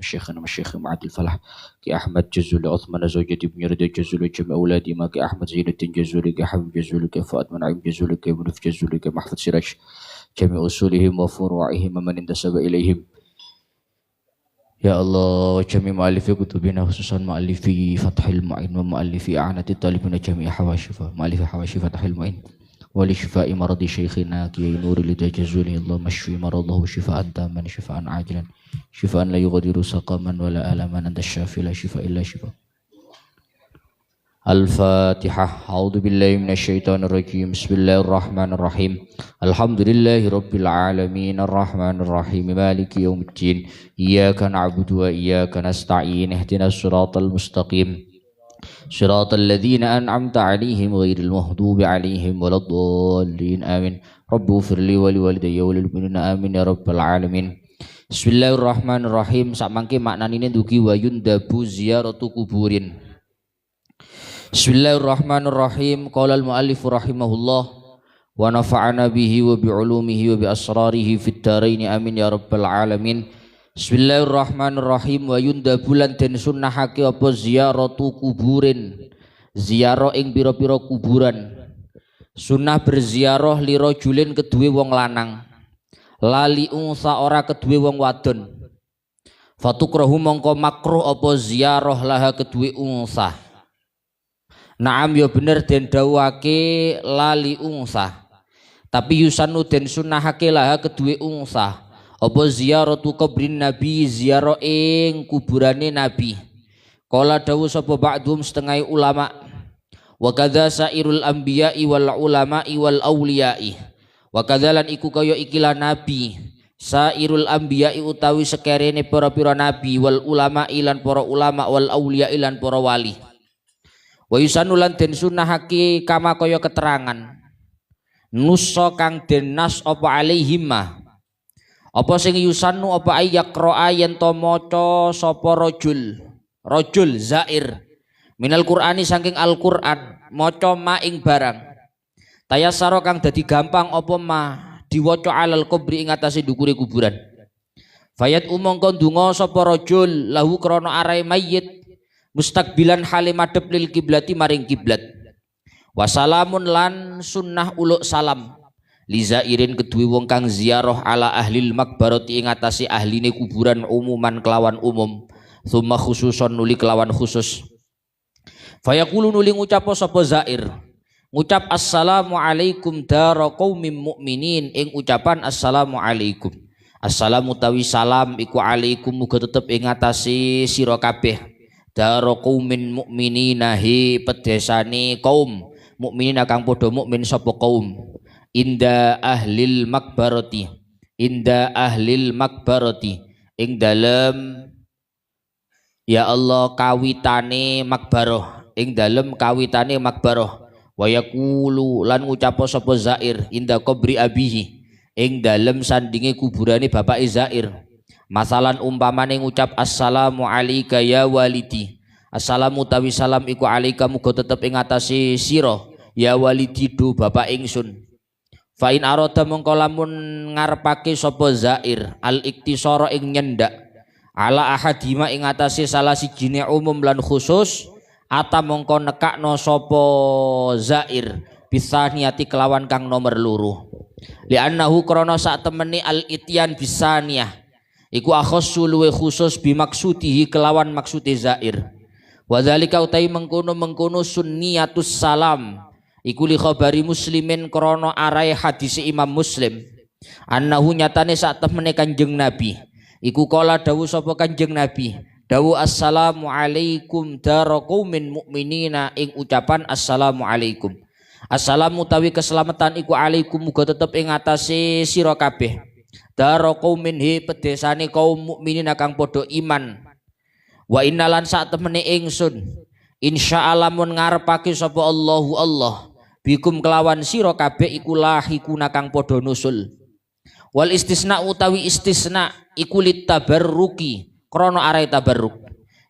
شيخنا الشيخ معد الفلاح كي أحمد جزول عثمان زوجتي بن رضا جزول جمع أولادي ما كي أحمد زين الدين جزول كي حبيب جزول كي فؤاد منعم جزول كي منف جزول كي محفظ سراج جميع أصولهم وفروعهم من انتسب إليهم يا الله وجميع مؤلفي كتبنا خصوصا مؤلفي فتح المعين ومؤلفي أعنة الطالبين جميع حواشفه مؤلفي حواشي فتح المعين ولشفاء مرض شيخنا كي نور لتجزله اللهم اشفي مرضه شفاء تاما شفاء عاجلا شفاء لا يغادر سقما ولا ألما أنت الشافي لا شفاء إلا شفاء. الفاتحة. أعوذ بالله من الشيطان الرجيم. بسم الله الرحمن الرحيم. الحمد لله رب العالمين الرحمن الرحيم مالك يوم الدين إياك نعبد وإياك نستعين اهدنا الصراط المستقيم صراط الذين أنعمت عليهم غير المغضوب عليهم ولا الضالين آمين. رب اغفر لي ولوالدي وللمؤمنين آمين يا رب العالمين. Bismillahirrahmanirrahim. Sakmangke maknanine dugi wa yundabu ziyaratu kuburin. Bismillahirrahmanirrahim. Qala al-muallif rahimahullah wa nafa'ana bihi wa bi ulumihi wa bi asrarihi fid dharain amin ya rabbal alamin. Bismillahirrahmanirrahim. Wa yundabu lan den sunnahake apa ziyaratu kuburin, ziarah ing pira-pira kuburan. Sunnah berziarah li rajulin keduwe wong lanang, lali unsa ora keduwe wong wadon. Fatukrahu mongko makruh apa ziarah laha keduwe unsa. Naam ya bener den dawuhake lali unsa, tapi yusanu den sunnahake laha keduwe unsa apa ziyaratu kubrin nabi, ziarah ing kuburane nabi. Kala dawuh sapa ba'dhum setengah ulama, wa kadza sairul anbiya'i wal ulama'i wal auliya'i. Wa kadzalan iku kaya ikilah nabi, sairul anbiya'i utawi sekerene para-pira nabi, wal ulama'i lan para ulama, wal auliya'i lan para wali. Wa yusanulan den sunnahake kama kaya keterangan nusa kang den nas apa alaihimma, apa sing yusanu apa ayaqra yen to maca sapa rajul zair minal qur'ani saking al-Qur'an, maca ma ing barang tayasara kang dadi gampang apa ma diwaca alal kubri ing atase dukure kuburan. Fayat umangka ndonga sapa rajul lahu krana arae mayit mustaqbilan hale madhep lil kiblati maring kiblat. Wasalamun lan sunnah uluk salam lizairin keduwe wong kang ziarah ala ahlil makbarati ing atase ahline kuburan umuman kelawan umum, tsumma khususon nuli kelawan khusus. Fayaqulu nuli ngucap sapa zair, ngucap assalamu alaikum dara qaumim mukminin, ing ucapan assalamu alaikum. Assalamu tawi salam iku alaikum muga tetep ing atase sira kabeh dara qaumin mukminina hi pedesane kaum mukminin kang padha mukmin sapa kaum. Inda ahlil makbarati, inda ahlil makbarati ing dalem ya Allah kawitane makbaroh, ing dalem kawitane makbaroh. Wa yaqulu lan ngucap sapa zair inda qabri abihi ing dalem sandinge kuburane bapake zair. Masalan umpamane ngucap assalamu alayka ya walidi, assalamu tawi salam iku alaika muga tetep ing atase sira ya walidi do bapak ingsun. Fa in arada mongko lamun ngarepake sapa zair al iktisara ing nyendak ala ahadima ing atase salah sijine umum lan khusus, ata mongko nekakno sapa zair bisaniyati kelawan kang nomor loro. Li annahu krana sak temene al ityan bisaniyah iku akhassu luwe khusus bimaksudihi kelawan maksude zair. Wa dzalika utai mengkono sunniyatus salam iku li khabari muslimin krana arahe hadis Imam Muslim annahu nyatane sak temene Kanjeng Nabi iku kala dawuh sapa Kanjeng Nabi dawuh assalamu alaikum dara qaumin mukminina, ing ucapan assalamu alaikum. Assalamu tawi keselamatan iku alaikum muga tetep ing atase sira kabeh dara qaumin hi pedesane kaum mukminin kang padha iman. Wa innalan sak temene ingsun insyaallah mun ngarepake sapa Allahu Allah bikum kelawan sira kabeh iku lahikuna kang padha nusul. Wal istisna utawi istisna iku litabarruki krana arae tabarruk,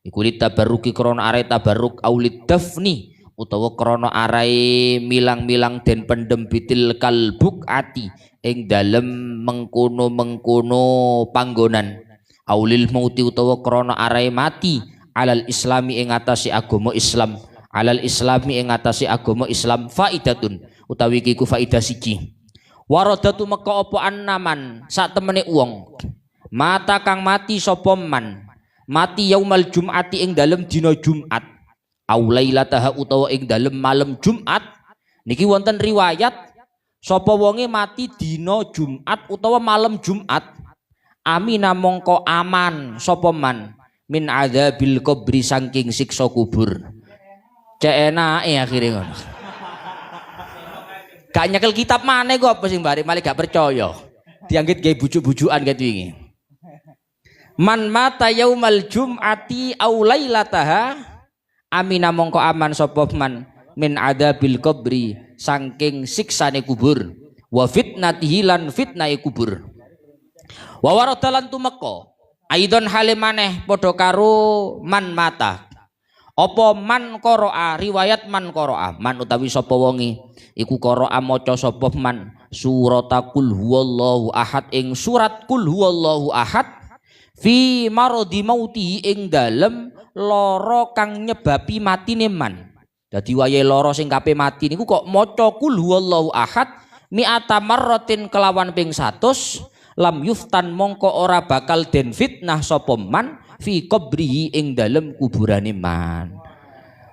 iku litabarruki krana arae tabarruk aulid dafni utawa krana arae milang-milang den pendem bitil kalbuk ati ing dalem mengkono-mengkono panggonan aulil mauti utawa krana arae mati alal islami ing atase agama Islam alal islami ing atase agama Islam faidatun utawi iki ku faidah siji waradatu meka apa annaman sak temene wong mata kang mati sapa man mati yaumal jum'ati ing dalem dina Jumat au lailataha utawa ing dalem malam Jumat niki wonten riwayat sapa wonge mati dina Jumat utawa malam Jumat amina mongko aman sapa man min adzabil qabri saking siksa kubur cek enake akhire ngono gak nyekel kitab maneh kok apa sing bare malah gak percaya dianggit gawe bujuk-bujukan ket wingi man mata yaumal jum'ati au lailataha amina mongko aman sapa man min adzabil qabri saking siksane kubur wa fitnatihi lan fitnahe kubur wa waradalan tumeka aidon hale maneh padha karo man mata apa man qara'a riwayat man qara'a man utawi sapa wonge iku qara'a maca sapa man surat qul huwallahu ahad ing surat qul huwallahu ahad fi maradi mauti ing dalem lara kang nyebabi matine man dadi wayahe lara sing kape mati niku kok maca qul huwallahu ahad mi'ata marratin kelawan ping 100 lam yuftan mongko ora bakal den fitnah sapa man fi qabrihi ing dalem kuburane man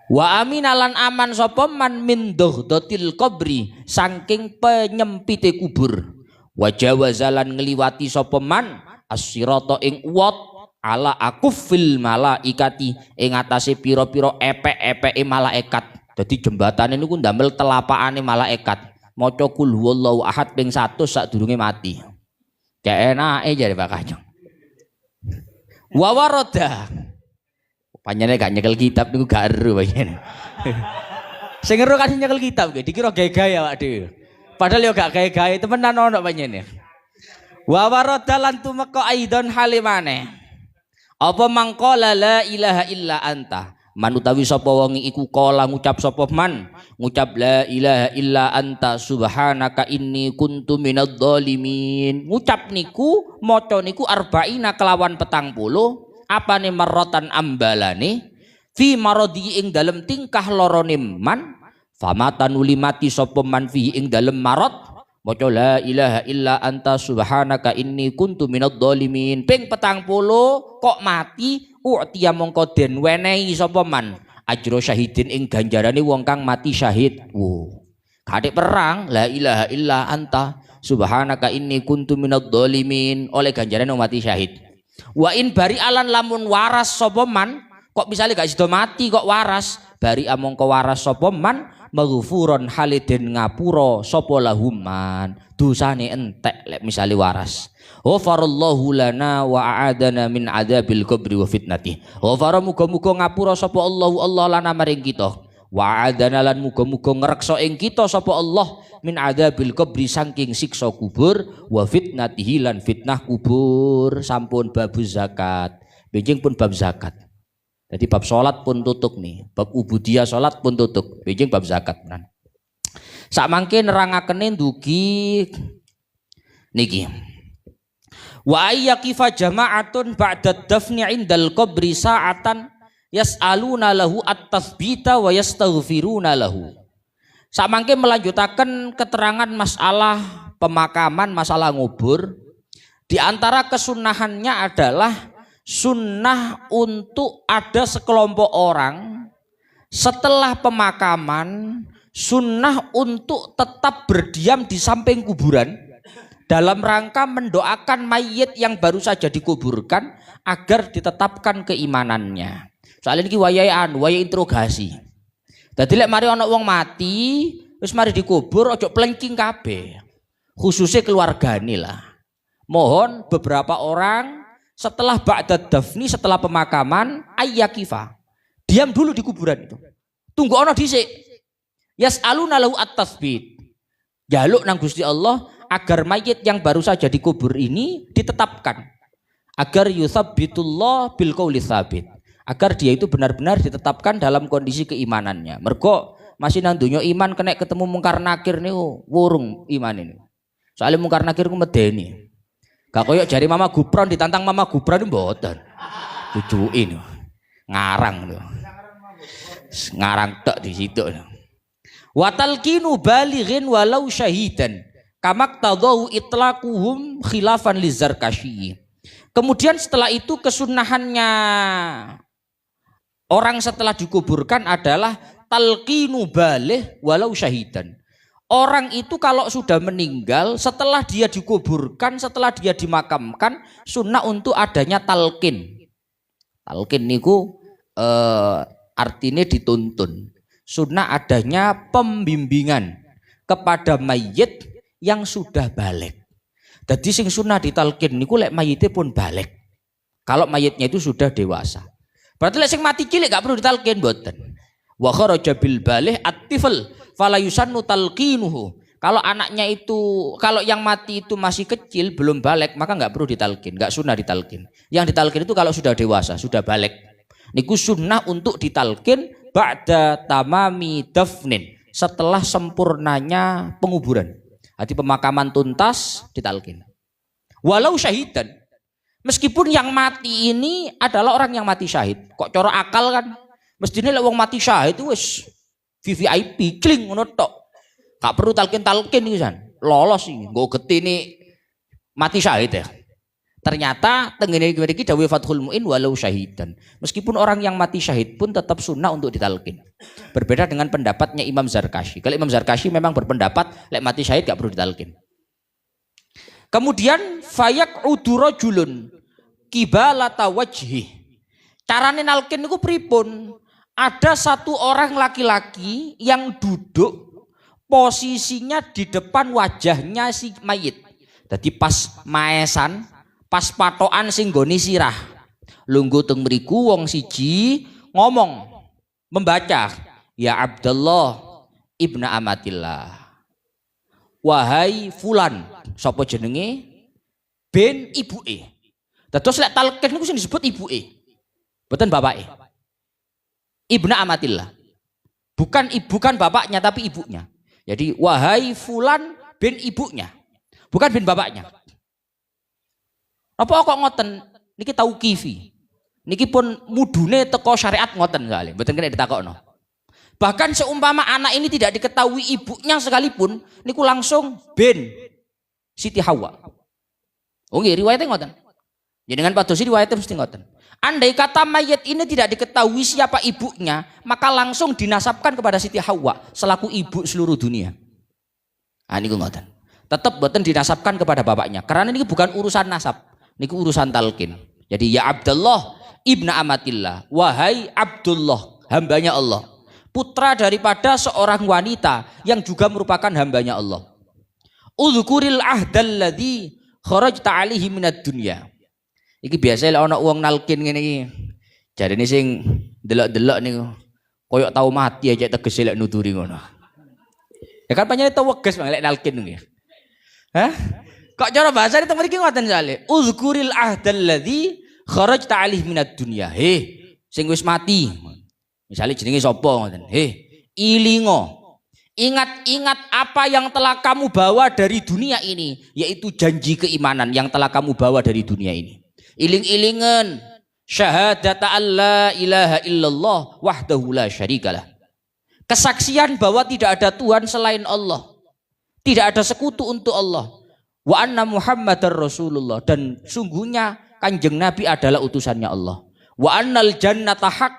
wa aminalan aman sapa man min dhaghdatil qabri saking penyempite kubur wa jawazalan ngliwati sapa man as-sirata ing uwat ala akufil malaikati ing atase pira-pira epek-epeke malaikat dadi jembatane niku ndamel telapakane malaikat maca qul huwallahu ahad ping 100 sadurunge mati cek enake jare Pak Kajeng wa warada panjane gak nyekel kitab niku gak eru panjane sing eru kan nyekel kitab nggih dikira gaya-gaya awak dhewe padahal yo gak gaya-gaya temenan ono panjane wa warada lan tumeka aidon halimane apa mangqala la ilaha illa anta man utawi sapa wong iku kala ngucap sapa man ngucap la ilaha illa anta subhanaka inni kuntu minadh dhalimin ngucap niku maca niku arba'ina kelawan 40 apane marratan ambalane fi maradi ing dalem tingkah lorone man famatan ulimati sapa man fi ing dalem marad maca la ilaha illa anta subhanaka inni kuntu minadh dhalimin ping 40 kok mati u'tiya mongko den wenehi sapa man ajro syahidin ing ganjarane wong kang mati syahid. Kadek perang la ilaha illa anta subhanaka inni kuntu minadh dhalimin oleh ganjarane wong mati syahid. Wa in bari alan lamun waras sapa man kok misale gak sida mati kok waras bari amongko waras sapa man maghfuron haliden ngapura sapa lahuman dosane entek lek misale waras. Ghafarallahu lana wa a'adana min adzabil qabri wa fitnati. Ghafara muga-muga ngapura sapa Allah lana maring kita. Wa a'adana lan muga-muga ngreksa ing kita sapa Allah min adzabil qabri saking siksa kubur wa fitnatihi lan fitnah kubur. Sampun bab zakat. Benjing pun bab zakat. Jadi bab salat pun tutup nih. Bab ubudiyah salat pun tutup. Benjing bab zakat. Sak mangke nerangakene ndugi niki. Wa ayyakifa jama'atun ba'da dafni 'indal qabri sa'atan yas'aluna lahu at-tathbita wa yastaghfiruna lahu. Samangke melanjutaken keterangan masalah pemakaman, masalah ngubur. Di antara kesunahannya adalah sunnah untuk ada sekelompok orang setelah pemakaman, sunnah untuk tetap berdiam di samping kuburan dalam rangka mendoakan mayit yang baru saja dikuburkan agar ditetapkan keimanannya. Soalnya ini wayahe interogasi. Dadi lek mari ana wong mati, wis mari dikubur ojo plengking kabeh. Khususnya keluargane lah. Mohon beberapa orang setelah ba'da dafni, setelah pemakaman ayyakifa. Diam dulu di kuburan itu. Tunggu ana dhisik. Yas'aluna lahu at-tatsbit. Jaluk nang Gusti Allah agar mayit yang baru saja dikubur ini ditetapkan, agar yutsabbitullah bil qauli tsabit, agar dia itu benar-benar ditetapkan dalam kondisi keimanannya. Mergo masih nang donya iman kena ketemu mungkar nakir niku wurung iman ini. Soalnya mungkar nakir ku medeni. Gak koyok jari Mama Gupron ditantang Mama Gupron mboten. Cucuin ngarang tuh. Ngarang tok di situ. Wa talqinu balighin walau syahidan. Kamak tadau itlaquhum khilafan lizarkashi. Kemudian setelah itu kesunahannya orang setelah dikuburkan adalah talqinu baligh walau syahidan. Orang itu kalau sudah meninggal, setelah dia dikuburkan, setelah dia dimakamkan, sunnah untuk adanya talqin. Talqin niku artinya dituntun. Sunnah adanya pembimbingan kepada mayit yang sudah balik. Jadi sing sunnah ditalqin niku lek mayitnya pun balik. Kalau mayitnya itu sudah dewasa. Berarti lek sing mati cilik gak perlu ditalqin mboten. Wa kharaja bil baligh at-tifl fala yusannu talqinuhu. Kalau anaknya itu, kalau yang mati itu masih kecil belum balik, maka nggak perlu ditalqin, nggak sunnah ditalqin. Yang ditalqin itu kalau sudah dewasa, sudah balik. Niku sunnah untuk ditalqin ba'da tamami dafnin, setelah sempurnanya penguburan. Jadi pemakaman tuntas ditalqin. Walau syahidan, meskipun yang mati ini adalah orang yang mati syahid. Kok coro akal kan? Mestinya lek wong mati syahid itu wis VVIP kling ngono tok. Gak perlu talqin iki san. Lolos iki nggo getine mati syahid ya. Ternyata tengene iki dawuh Fathul Muin walau syahidan. Meskipun orang yang mati syahid pun tetap sunnah untuk ditalqin. Berbeda dengan pendapatnya Imam Zarkashi. Kalau Imam Zarkashi memang berpendapat lek mati syahid gak perlu ditalqin. Kemudian fayaq'udu rajulun kibalata wajhi. Carane nalqin niku pripun? Ada satu orang laki-laki yang duduk posisinya di depan wajahnya si mayit. Jadi pas maesan, pas patokan sing nggone sirah. Lungguh teng mriku wong siji ngomong membaca, ya Abdullah ibna Amatillah. Wahai fulan, sapa jenenge? Ben ibuke. Terus lek talqin niku sing disebut ibuke. Mboten bapake. Ibna Amatillah. Bukan bapaknya tapi ibunya. Jadi wahai fulan bin ibunya. Bukan bin bapaknya. Apa kok ngoten? Niki tauqifi. Niki pun mudune teko syariat ngoten soalnya. Mboten kena ditakokno. Bahkan seumpama anak ini tidak diketahui ibunya sekalipun, niku langsung bin Siti Hawa. Oh nggih riwayatnya ngoten. Jadi dengan padosi riwayatnya mesti ngoten. Andai kata mayat ini tidak diketahui siapa ibunya, maka langsung dinasabkan kepada Siti Hawa selaku ibu seluruh dunia. Ah niku ngoten. Tetap boten dinasabkan kepada bapaknya karena ini bukan urusan nasab, niku urusan talqin. Jadi ya Abdullah ibna Amatillah, wahai Abdullah, hambanya Allah, putra daripada seorang wanita yang juga merupakan hambanya Allah. Udzukuril ahdalladzi kharajta alaihi minad dunya. Iki biasa lek ana wong nalkin ngene iki. Jarine sing delok-delok niku koyok tau mati aja tegese lek nuturi ngono. Ya kan panjenengan tau weges lek nalkin nggih. Hah? Kok cara bahasane teng mriki ngoten sale. Uzkuril ahdalladzi kharajta alih minad dunya. He, sing wis mati. Misale jenenge sapa ngoten. He, ilingo. Ingat-ingat apa yang telah kamu bawa dari dunia ini, yaitu janji keimanan yang telah kamu bawa dari dunia ini. Iling-ilingan syahadata alla ilaha illallah wahdahu la syarikalah. Kesaksian bahwa tidak ada Tuhan selain Allah, tidak ada sekutu untuk Allah. Wa anna Muhammadar Rasulullah, dan sungguhnya Kanjeng Nabi adalah utusannya Allah. Wa annal jannata haq,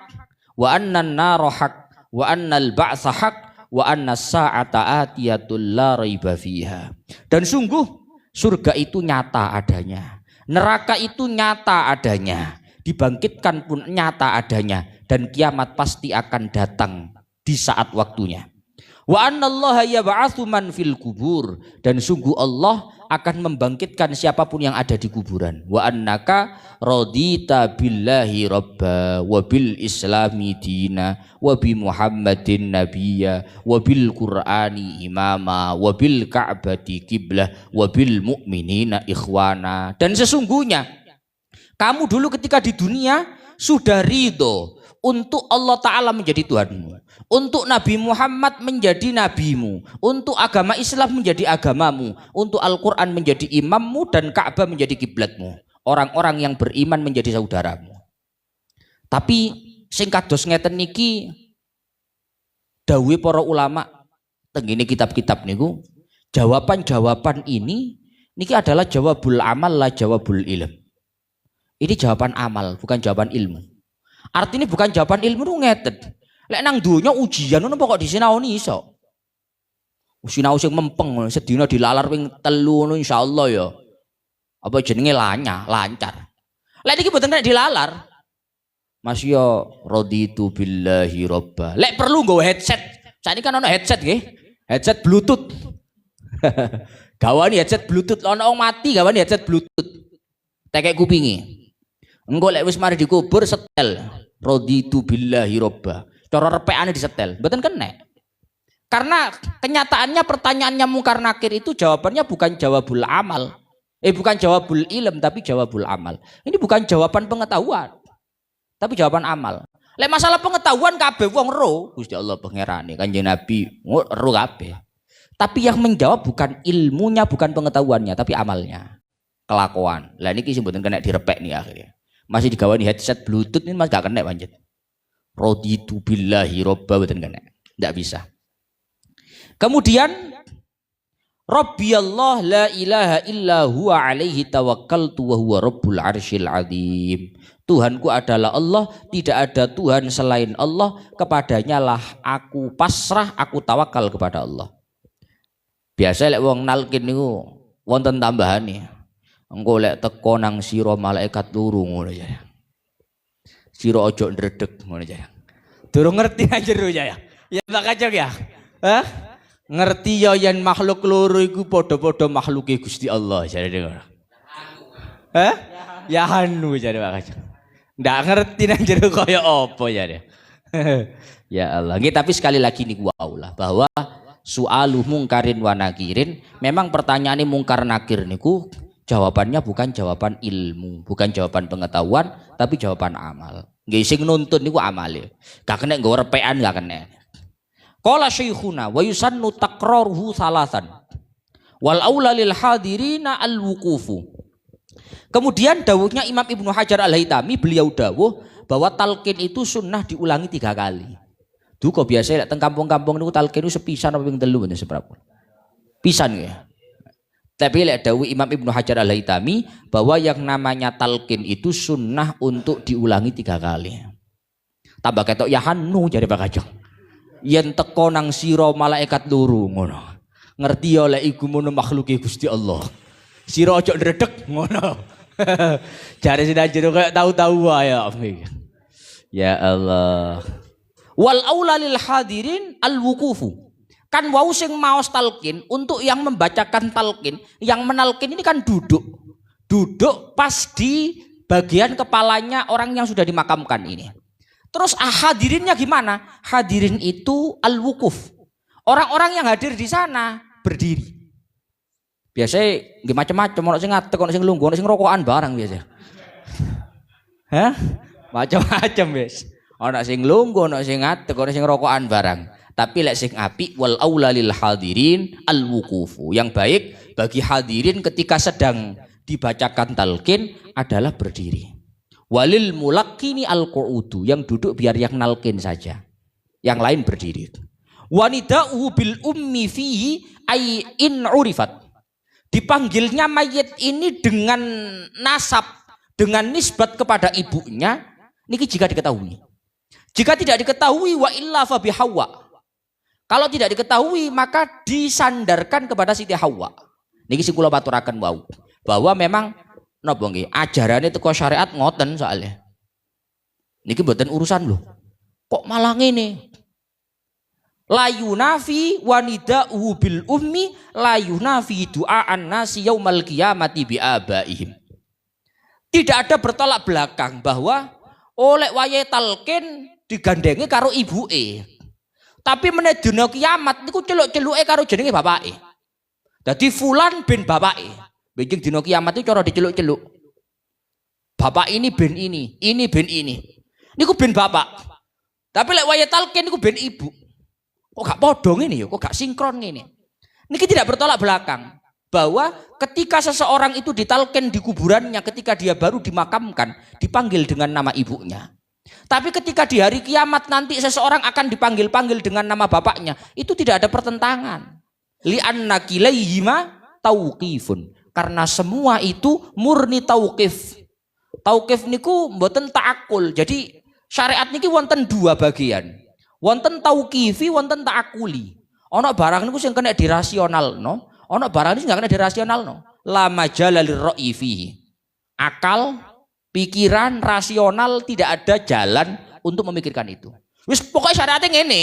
wa annan nara haq, wa annal ba'tsa haq, wa annas sa'ata atiyatul la raiba fiha. Dan sungguh surga itu nyata adanya. Neraka itu nyata adanya, dibangkitkan pun nyata adanya, dan kiamat pasti akan datang di saat waktunya. Wa annallaha yab'atsu man fil kubur, dan sungguh Allah akan membangkitkan siapapun yang ada di kuburan. Wa annaka radita billahi rabba wa bil islami dina wa bi Muhammadin nabiyya wa bil Qur'ani imama wa bil ka'bati qiblah wa bil mu'minina ikhwana. Dan sesungguhnya kamu dulu ketika di dunia sudah ridho untuk Allah Ta'ala menjadi Tuhanmu, untuk Nabi Muhammad menjadi nabimu, untuk agama Islam menjadi agamamu, untuk Al-Quran menjadi imammu, dan Ka'bah menjadi kiblatmu. Orang-orang yang beriman menjadi saudaramu. Tapi sing kados ngeten niki dawuhe para ulama tengene kitab-kitab niku, jawaban-jawaban ini niki adalah jawabul amal la jawabul ilm. Ini jawaban amal, bukan jawaban ilmu. Artinya bukan jawaban ilmu itu ngeten. Lek nang donya ujian ngono kok disinaoni iso. Sinau sing mempeng sedina dilalar ping 3 ngono insyaallah ya. Apa jenenge lancar. Lek iki mboten nek dilalar. Mas yo raditu billahi robba. Lek perlu nggo headset. Saiki kan ono headset nggih. Headset bluetooth. Gawani headset bluetooth, ono wong mati gawani headset bluetooth. Tekek kupingi. Engko lek wis mari dikubur setel raditu billahi robba. Cara repekane disetel, mboten kena. Karena kenyataannya pertanyaannya mungkar nakir itu jawabannya bukan jawabul amal. Bukan jawabul ilm tapi jawabul amal. Ini bukan jawaban pengetahuan. Tapi jawaban amal. Lek masalah pengetahuan kabeh wong ro, Gusti Allah pangerane Kanjeng Nabi ro kabeh. Tapi yang menjawab bukan ilmunya, bukan pengetahuannya, tapi amalnya. Kelakuan. Lah niki sing mboten kena direpek nih akhirnya. Masih digawani headset bluetooth ini mas gak kena panjat. Raditu billahi robba mboten kena. Ndak bisa. Kemudian Rabbi Allah la ilaha illa huwa alaihi tawakkaltu wa huwa rabbul arsyil azim. Tuhanku adalah Allah, tidak ada Tuhan selain Allah, kepadanya lah aku pasrah, aku tawakal kepada Allah. Biasa lek wong nalkin niku wonten tambahane. Engko lek teko nang sira malaikat turu ngono ya. Sira ojo ndredeg ngono ya. Durung ngerti nang jero ya. Ya Pak Kacang ya. Hah? Ngerti ya yen makhluk loro iku padha-padha makhluke Gusti Allah jare ngono. Hah? Ya anu jare Pak Kacang. Ndak ngerti nang jero kaya apa jare. Ya Allah. Nggih tapi sekali lagi niku waula bahwa su'alu mungkarin wa nakirin, memang pertanyaane mungkar nakir niku jawabannya bukan jawaban ilmu, bukan jawaban pengetahuan, tapi jawaban amal. Nggih sing nuntun niku amale. Gak kena nggo repekan gak kena. Qala syekhuna wa yusannu takraruhu salasan. Wal aula lil hadirina al wuqufu. Kemudian dawuhnya Imam Ibnu Hajar Al-Haytami, beliau dawuh bahwa talqin itu sunnah diulangi 3 kali. Duh kok biasa lek teng kampung-kampung niku talqin itu sepisan apa ping 3 mboten seberapa. Pisan ya. Tapi lek dawuh Imam Ibnu Hajar Al-Haytami bahwa yang namanya talqin itu sunnah untuk diulangi 3 kali. Tambah ketok ya hanu jare Pak Kacang. Yen teko nang sira malaikat loro ngono. Ngerti ya lek iku mono makhluke Gusti Allah. Sira ojo ndredeg ngono. Jare sing jero kayak tahu-tahu wae. Ya Allah. Wal aula lil hadirin al wuqufu. Kan wau sing maos talqin untuk yang membacakan talqin, yang menalkin ini kan duduk pas di bagian kepalanya orang yang sudah dimakamkan ini. Terus hadirinnya gimana? Hadirin itu al-wukuf. Orang-orang yang hadir di sana berdiri. Biasanya nggih macam-macam, ono sing ngadeg, ono sing lungguh, ono sing rokokan bareng biasa. Hah? Macam-macam wis. Ono sing lungguh, ono sing ngadeg, ono sing rokokan bareng. Tapi lek sing apik wal aula lil hadirin al wuqufu. Yang baik bagi hadirin ketika sedang dibacakan talqin adalah berdiri. Walil mulaqqini al qu'udu, yang duduk biar yang nalkin saja. Yang lain berdiri. Wanida'u bil ummi fihi ay in urifat. Dipanggilnya mayit ini dengan nasab, dengan nisbat kepada ibunya, niki jika diketahui. Jika tidak diketahui wa illa fa bihawa. Kalau tidak diketahui maka disandarkan kepada Siti Hawa. Niki sing kula paturaken wau bahwa memang napa nggih ajarane teko syariat ngoten soalnya. Niki mboten urusan lho. Kok malah ngene? La yunafi wanida'uhu bil ummi la yunafi du'aan nasi yaumal qiyamati bi abaihim. Tidak ada bertolak belakang bahwa oleh wayahe talqin digandengi karo ibuke. Tapi meneh dina kiamat niku celuk-celuke karo jenenge bapake. Dadi fulan bin bapake. Benjing dina kiamat itu cara diceluk-celuk. Bapak ini bin ini bin ini. Niku bin bapak. Tapi lek waya talqin niku ben ibu. Kok gak podo ngene ya? Kok gak sinkron ngene? Niki tidak bertolak belakang. Bahwa ketika seseorang itu ditalqin di kuburannya, ketika dia baru dimakamkan, dipanggil dengan nama ibunya. Tapi ketika di hari kiamat nanti seseorang akan dipanggil-panggil dengan nama bapaknya, itu tidak ada pertentangan. Li'anna kilaihima tauqifun. Karena semua itu murni tauqif. Tauqif niku mboten ta'akul. Jadi syariat niki wonten dua bagian. Wonten tauqifi, wonten ta'akuli. Ana barang niku sing kena dirasionalno, ana barang niku sing gak kena dirasionalno. La majala lirra'i fihi. Akal, pikiran, rasional tidak ada jalan untuk memikirkan itu. Wis pokoknya syariatnya ngene.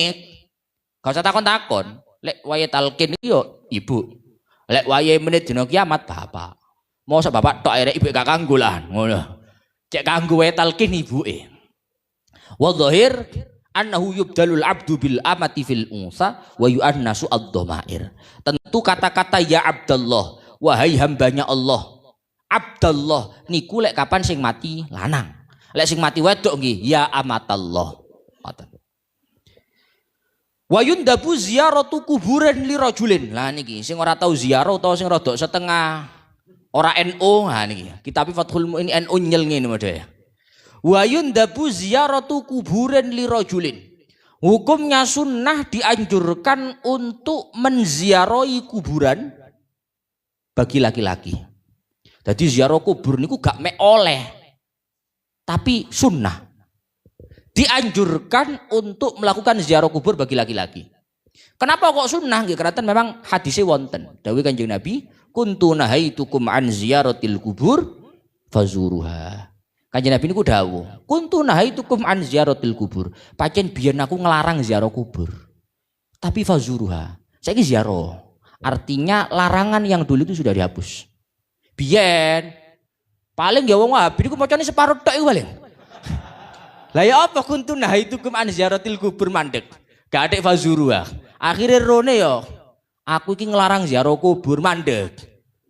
Gak usah takon-takon. Lek wayahe talqin iki yo ibu. Lek wayahe menit dina kiamat bapak. Mosok bapak tok arek ibu gak kanggo lah ngono. Cek kanggo wayahe talqin ibuke. Wa dhahir annahu yubdalul abdu bil amati fil unsa wa yu'annasu ad-dhamair. Tentu kata-kata ya Abdallah, wahai hambanya Allah. Abdallah niku lek kapan sing mati lanang. Lek sing mati wedok nggih ya amatallah. Ngoten. Wa yundabu ziyaratu kuburan li rajulin. Lah niki sing ora tau ziarah utawa sing rada setengah ora NU, ha niki. Kitab Fathul Mu'in NU nyel ngene model. Wa yundabu ziyaratu kuburan li rajulin. Hukumnya sunnah dianjurkan untuk menziarahi kuburan bagi laki-laki. Jadi ziarah kubur niku gak mek oleh, tapi sunnah. Dianjurkan untuk melakukan ziarah kubur bagi laki-laki. Kenapa kok sunnah? Karena memang hadisnya wonten. Dawuh Kanjeng Nabi, kuntu nahaitukum an ziyaratil kubur fazuruha. Kanjeng Nabi niku dawuh, kuntu nahaitukum an ziyaratil kubur. Pancen biyen aku ngelarang ziarah kubur. Tapi fazuruha. Saiki ziarah. Artinya larangan yang dulu itu sudah dihapus. Biyen paling ya wong Wahabi niku macane separuh tok iku paling. Lah ya apa kuntu nahaitukum an ziyaratil kubur mandek. Gak atik fazuruha. Akhire rone ya aku iki ngelarang ziarah kubur mandek.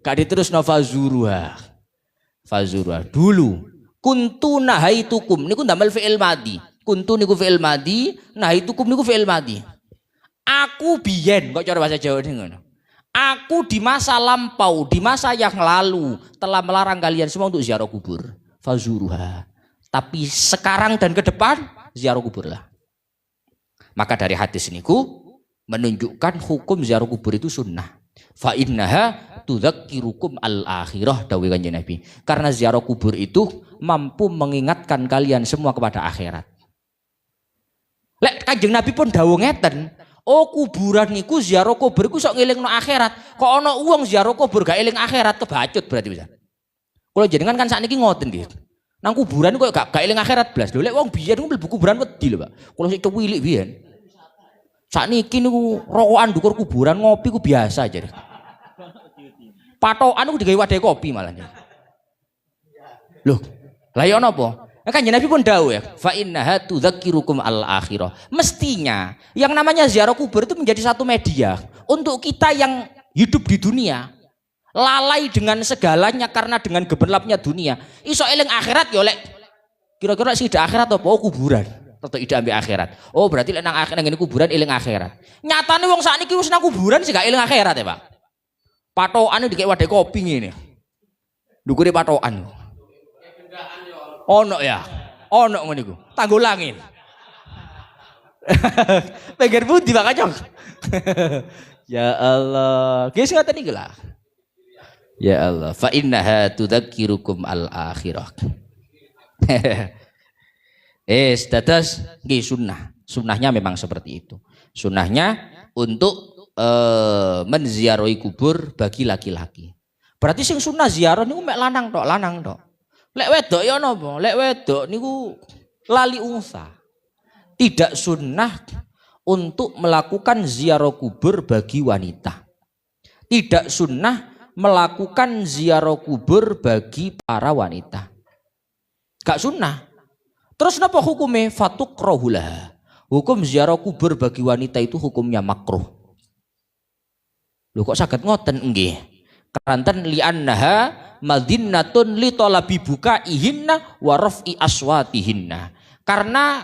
Gak diterusno fazuruha. Fazuruha dulu. Kuntu nahaitukum niku ndamel fi'il madhi. Kuntu niku fi'il madhi, nahaitukum niku fi'il madhi. Aku biyen kok cara bahasa Jawa ngono. Aku di masa lampau, di masa yang lalu telah melarang kalian semua untuk ziarah kubur. Fazuruha. Tapi sekarang dan ke depan ziarah kuburlah. Maka dari hadis niku menunjukkan hukum ziarah kubur itu sunnah. Fa innaha tudzakkirukum al-akhirah dawuh Kanjeng Nabi. Karena ziarah kubur itu mampu mengingatkan kalian semua kepada akhirat. Lek Kanjeng Nabi pun dawuh ngeten, oh kuburan niku ziarah kubur iku sok ngelingno akhirat. Kok ana wong ziarah kubur gak eling akhirat kebacut berarti bisa. Kalau jenengan kan sakniki ngoten nggih. Nang kuburan kok gak eling akhirat blas. Lho lek wong biyen niku mlebu kuburan wedi lho, Pak. Kalau sik cuwilik biyen. Sakniki niku rokokan ndukur kuburan ngopi ku biasa aja. Patokan niku digawe wadhe kopi malah. Loh, lah ya napa? Kanjeng Nabi pun dawuh ya, fa innaha tudzakkirukum al-akhirah. Mestinya yang namanya ziarah kubur itu menjadi satu media untuk kita yang hidup di dunia. Lalai dengan segalanya karena dengan gemerlapnya dunia. Iso eling akhirat ya lek kira-kira sing akhirat apa? Oh kuburan. Atau ide ambil akhirat. Oh berarti lek nang akhirat ngene kuburan eling akhirat. Nyatane wong sakniki wis nang kuburan sih gak eling akhirat ya, Pak. Patokane dikek wadhe kopi ngene. Ndukure patokan. Ono ya. Ono ngene iku. Tanggulangin. Pengen budi Pak Kacong. Ya Allah. Guys ngoten iki lah. Ya Allah, fa innaha tudzakkirukum al-akhirah. Status nggih sunnah. Sunnahnya memang seperti itu. Sunnahnya untuk menziarahi kubur bagi laki-laki. Berarti sing sunnah ziarah niku mek lanang tok. Lek wedok ya napa? Lek wedok niku lali unsa. Tidak sunnah untuk melakukan ziarah kubur bagi wanita. Tidak sunnah melakukan ziarah kubur bagi para wanita. Gak sunnah. Terus napa hukumnya? Fatukrahulah. Hukum ziarah kubur bagi wanita itu hukumnya makruh. Lho kok saged ngoten nggih? Karanten li'annaha madinnatun li talabi bukaihinna wa raf'i aswatihinna. Karena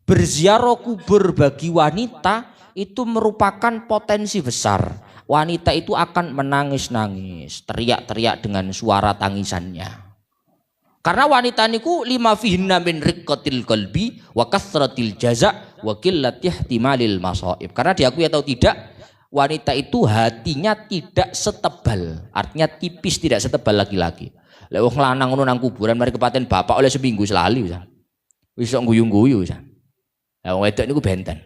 Berziarah kubur bagi wanita itu merupakan potensi besar. Wanita itu akan menangis-nangis, teriak-teriak dengan suara tangisannya. Karena wanita niku lima fihinna min riqqatil qalbi wa kasratil jaza' wa qillati ihtimalil masaib. Karena diakui atau tidak, wanita itu hatinya tidak setebal, artinya tipis, tidak setebal laki-laki. Lek wong lanang ngono nang kuburan mari kepaten bapak oleh seminggu selali pisan. Wis sok guyu-guyu pisan. Lah wong wedok niku benten.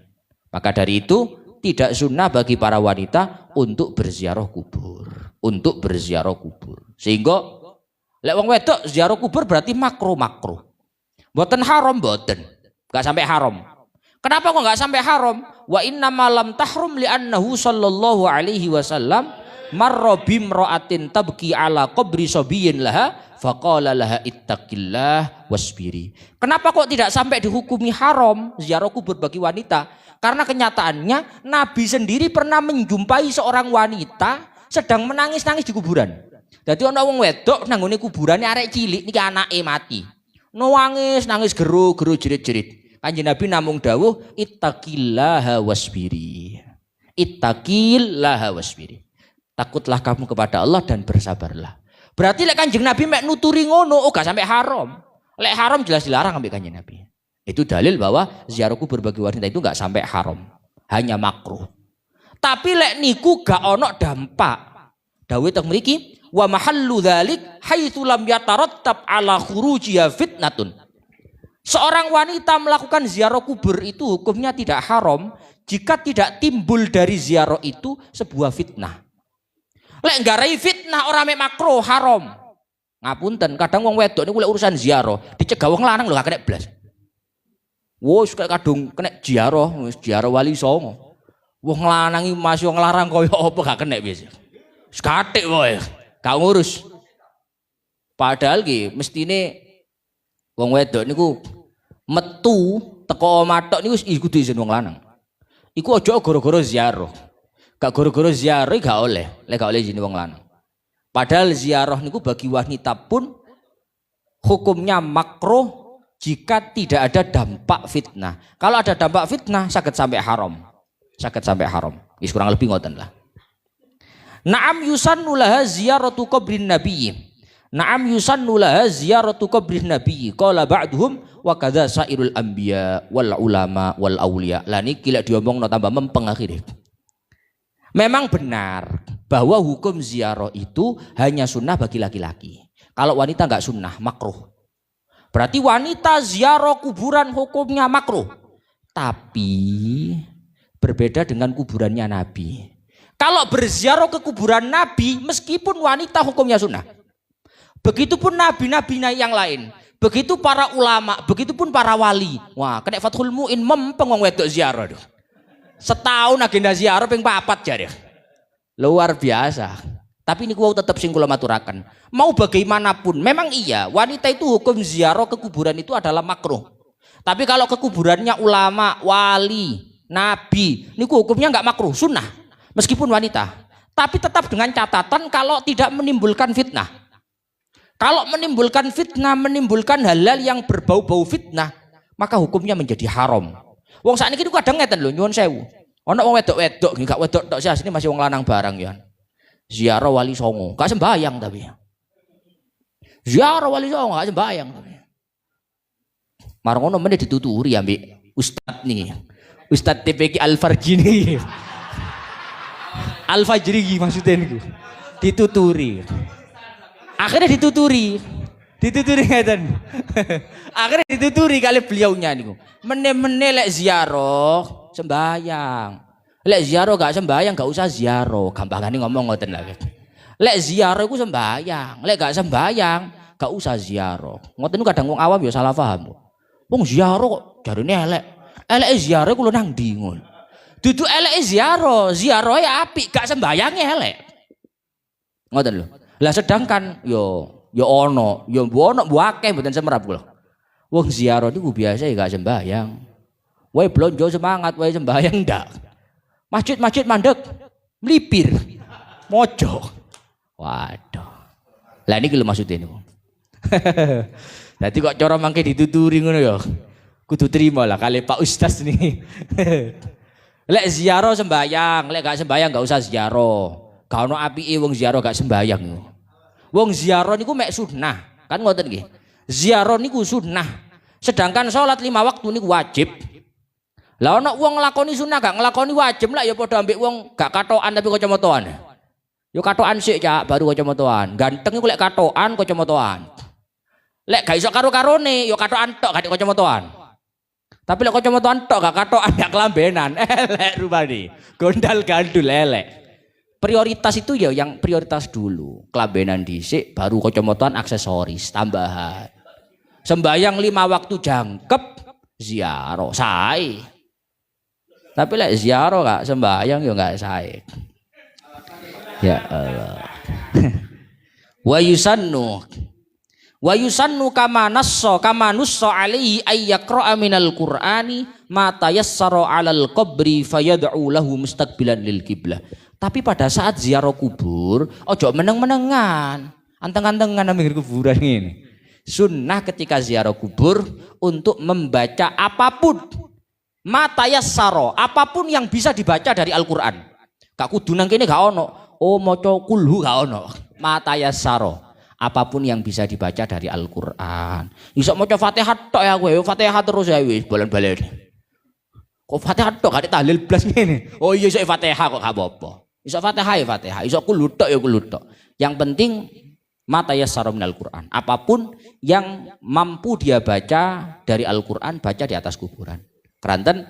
Maka dari itu tidak sunnah bagi para wanita untuk berziarah kubur, untuk berziarah kubur. Sehingga lek wong wedok ziarah kubur berarti makruh. Mboten haram mboten. Enggak sampai haram. Kenapa kok enggak sampai haram? Wa inna malam tahrum li annahu sallallahu alaihi wasallam marra bimra'atin tabki ala qabri sabiyyin laha faqala laha ittaqillah wasbiri. Kenapa kok tidak sampai dihukumi haram ziarah kubur bagi wanita? Karena kenyataannya Nabi sendiri pernah menjumpai seorang wanita sedang menangis-nangis di kuburan. Jadi ana wong wedok nang ngene kuburane arek cilik niki anake mati. Nangis gero jerit-jerit. Kanjeng Nabi namung dawuh ittaqillaha wasbiri. Ittaqillaha wasbiri. Takutlah kamu kepada Allah dan bersabarlah. Berarti lek Kanjeng Nabi mek nuturi ngono gak sampai haram. Lek haram jelas dilarang ambek Kanjeng Nabi. Itu dalil bahwa ziarah kubur bagi wanita itu gak sampai haram, hanya makruh. Tapi lek niku gak ono dampak. Dawuh teng mriki wa mahallu dzalik haitsu lam yatarattab ala khurujiha fitnatun. Seorang wanita melakukan ziarah kubur itu hukumnya tidak haram jika tidak timbul dari ziarah itu sebuah fitnah. Lek nggarai fitnah ora mek makruh haram. Ngapunten, kadang wong wedok niku lek urusan ziarah dicegah wong lanang lho gak kena blas. Wes kayak kadung kena ziarah wali songo. Wong lanang iki masih nglarang kaya apa gak kena wis. Wis kathik wae, gak ngurus. Padahal ki mestine wong wedok niku metu teko omah tok niku kudu izin wong lanang. Iku aja gara-gara ziarah. Gak gara-gara ziarah gak oleh, lek gak oleh izin wong lanang. Padahal ziarah niku bagi wanita pun hukumnya makruh jika tidak ada dampak fitnah. Kalau ada dampak fitnah saged sampai haram. Saged sampai haram. Wis kurang lebih ngoten lah. Naam yusannu laha ziyaratu qabrin nabiy. Naam yusannu laha ziyaratu qabrin nabiy. Qala ba'duhum wa kadza sairul anbiya wal ulama wal auliya. Lah niki lek diomongno tambah mempeng akhire. Memang benar bahwa hukum ziarah itu hanya sunnah bagi laki-laki. Kalau wanita enggak sunnah, makruh. Berarti wanita ziarah kuburan hukumnya makruh. Tapi berbeda dengan kuburannya Nabi. Kalau berziarah ke kuburan Nabi, meskipun wanita hukumnya sunnah. Begitupun nabi-nabi yang lain. Begitu para ulama, begitupun para wali. Wah, kena Fathul Mu'in mempeng wong wedok ziarah. Setahun agenda ziarah ping 4 jare. Luar biasa. Tapi ini gua tetap sing kula maturaken. Mau bagaimanapun, memang iya wanita itu hukum ziarah ke kuburan itu adalah makruh. Tapi kalau ke kuburannya ulama, wali, nabi, niku hukumnya enggak makruh, sunnah. Meskipun wanita. Tapi tetap dengan catatan kalau tidak menimbulkan fitnah. Kalau menimbulkan fitnah, menimbulkan hal-hal yang berbau-bau fitnah, maka hukumnya menjadi haram. Wong sakniki niku kadang ngeten lho, nyuwun sewu. Ana wong wedok-wedok, gak wedok tok sih asline masih wong lanang barang ya. Ziarah wali songo, gak sembayang tapi. Ziarah wali songo gak sembayang tapi. Marang ngono meneh dituturi ambek ustad nih. Ustad TPQ Al-Farji nih. Al-Fajri maksudnya niku. Dituturi. Akhirnya dituturi ngeten. Akhirnya dituturi kali beliaunya niku. Meneh-meneh lek ziarah sembayang. Lek ziarah gak sembayang gak usah ziarah. Gampangane ngomong ngoten lho. Lek ziarah iku sembayang, lek gak sembayang gak usah ziarah. Ngoten kadang wong awam ya salah paham. Wong ziarah kok jarine elek. Eleke ziarah ku lho nang ndi ngono. Dudu eleke ziarah, ziarahe apik gak sembayange elek. Ngoten lho. Lah sedangkan yo ono, yo ono akeh mboten semerap kula. Wong ziarah niku biasa gak sembayang. Wae blonjo semangat, wae sembayang ndak. Masjid-masjid mandek, melipir, mojo. Waduh. Lah niki lho maksudnya niku. Dadi kok cara mangke dituturi ngono ya. Kudu terima lah kali Pak Ustaz nih. Lek ziarah sembayang, lek gak sembayang gak usah ziarah. Gak ono apike wong ziarah gak sembayang. Wong ziarah niku mek sunnah, kan ngoten nggih. Ziarah niku sunnah. Sedangkan salat 5 waktu niku wajib. Lah ono wong nglakoni sunnah gak nglakoni wajib lah ya padha ambek wong gak katokan tapi kacamataan. Yo katokan sik Cak, baru kacamataan. Ganteng iku lek katokan kacamataan. Lek gak iso karo-karone yo katokan tok gak kacamataan. Tapi lek kacamataan tok gak katokan gak kelambenan. Elek rupane. Gondal gandul elek. Prioritas itu ya yang prioritas dulu. Kelambenan dhisik baru kacamataan aksesoris tambahan. Sembayang 5 waktu jangkep ziarah sae. Tapi lek ziarah gak sembayang yo gak sae. Ya Allah. Wa yusannu kama nussa alaihi ay yaqra'a minal qur'ani ma tayassara 'alal qabri fayad'u lahu mustaqbilan lil qiblah. Tapi pada saat ziarah kubur ojo meneng-menengan, anteng-antengan nang kuburan ini. Sunnah ketika ziarah kubur untuk membaca apapun ma tayassara, apapun yang bisa dibaca dari Al-Qur'an. Gak kudu nang kene gak ono. Oh maca kulhu gak ono. Ma tayassara. Apapun yang bisa dibaca dari Al-Qur'an. Iso maca Fatihah tok ya kowe, Fatihah terus ya wis bolan-balen. Kok Fatihah tok gak tahlil blas ngene. Oh iya iso Fatihah kok gak apa-apa. Iso Fatihah ya Fatihah, iso kulhu tok ya kulhu tok. Yang penting mata yassara minal Qur'an. Apapun yang mampu dia baca dari Al-Qur'an baca di atas kuburan. Keranten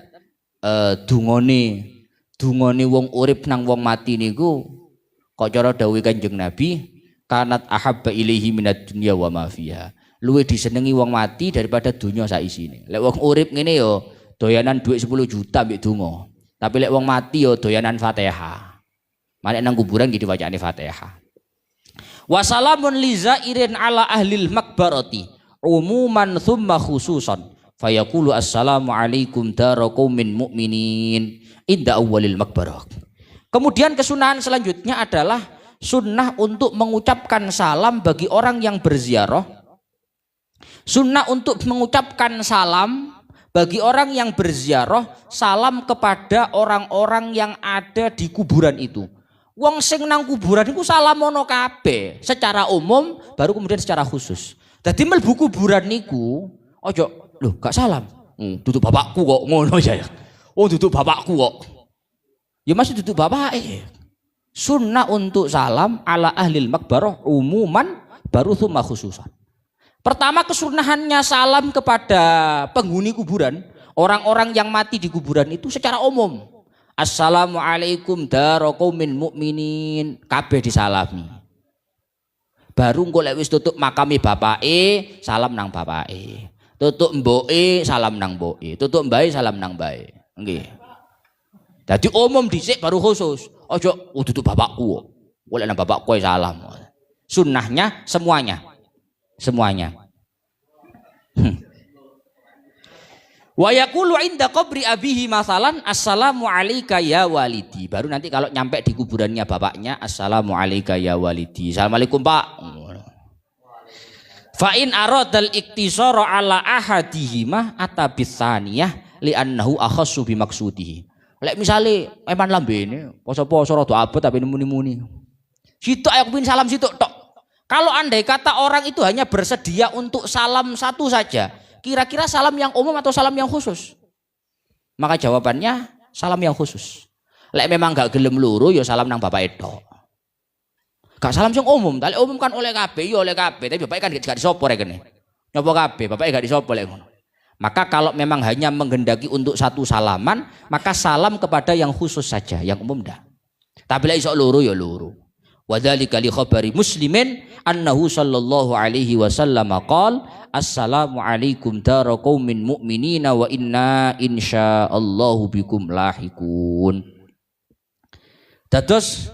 dungane wong urip nang wong mati niku kok cara dawuh Kanjeng Nabi kanat ahabba ilaihi minad dunya wa ma fiha. Luwih disenengi wong mati daripada dunya sak isine. Lek wong urip ngene yo doyanan duit 10 juta mbek donga. Tapi lek wong mati yo doyanan Fatihah. Malek nang kuburan gitu bacane Fatihah. Wa salamun li zairin ala ahlil makbarati umuman thumma khususan fayaqulu assalamu alaikum daraqaumin mu'minin inda awwalil makbarah. Kemudian kesunahan selanjutnya adalah sunnah untuk mengucapkan salam bagi orang yang berziarah. Sunnah untuk mengucapkan salam bagi orang yang berziarah, salam kepada orang-orang yang ada di kuburan itu. Wong sing nang kuburan iku salamono kabeh secara umum baru kemudian secara khusus. Dadi mlebu kuburan niku ojo lho gak salam. Duduk bapakku kok ngono ya. Oh duduk bapakku kok. Ya masih duduk bapake. Sunnah untuk salam ala ahlil makbarah umuman baru thumma khususan. Pertama kesunahannya salam kepada penghuni kuburan, orang-orang yang mati di kuburan itu secara umum. Assalamualaikum daraqaumin mu'minin, kabeh disalami. Baru engko lek wis tutup makame bapake, salam nang bapake. Tutup mboke, salam nang mboke. Tutup mbae, salam nang mbae. Nggih. Dadi umum dhisik baru khusus. Ojo tutup bapakku. Oleh nang bapakku salam. Sunnahnya semuanya. Semuanya. Wa yaqulu inda qabri abihi masalan assalamu alayka ya walidi. Baru nanti kalau nyampe di kuburannya bapaknya assalamu alayka ya walidi. Assalamualaikum Pak. Fa in aradal iktisara ala ahadihima atabis saniyah li annahu akhassu bi maqsudihi. Lek misale eman lambene poso-poso rada abot tapi muni-muni. Sitok aku pin salam sitok tok. Kalau andai kata orang itu hanya bersedia untuk salam satu saja, kira-kira salam yang umum atau salam yang khusus? Maka jawabannya salam yang khusus. Lek memang gak gelem luru ya salam nang bapak itu. Gak salam yang umum, tapi umum kan oleh kabeh, ya oleh kabeh, tapi bapak kan gak disopo rek kene. Nyopo kabeh, bapak gak disopo lek ngono. Maka kalau memang hanya menghendaki untuk satu salaman, maka salam kepada yang khusus saja, yang umum dah. Tapi lek iso luru ya luru. Wa dzalika li khabari muslimin annahu sallallahu alaihi wasallam qala assalamu alaikum daraqaumin mu'minina wa inna insyaallahu bikum lahikun. Dados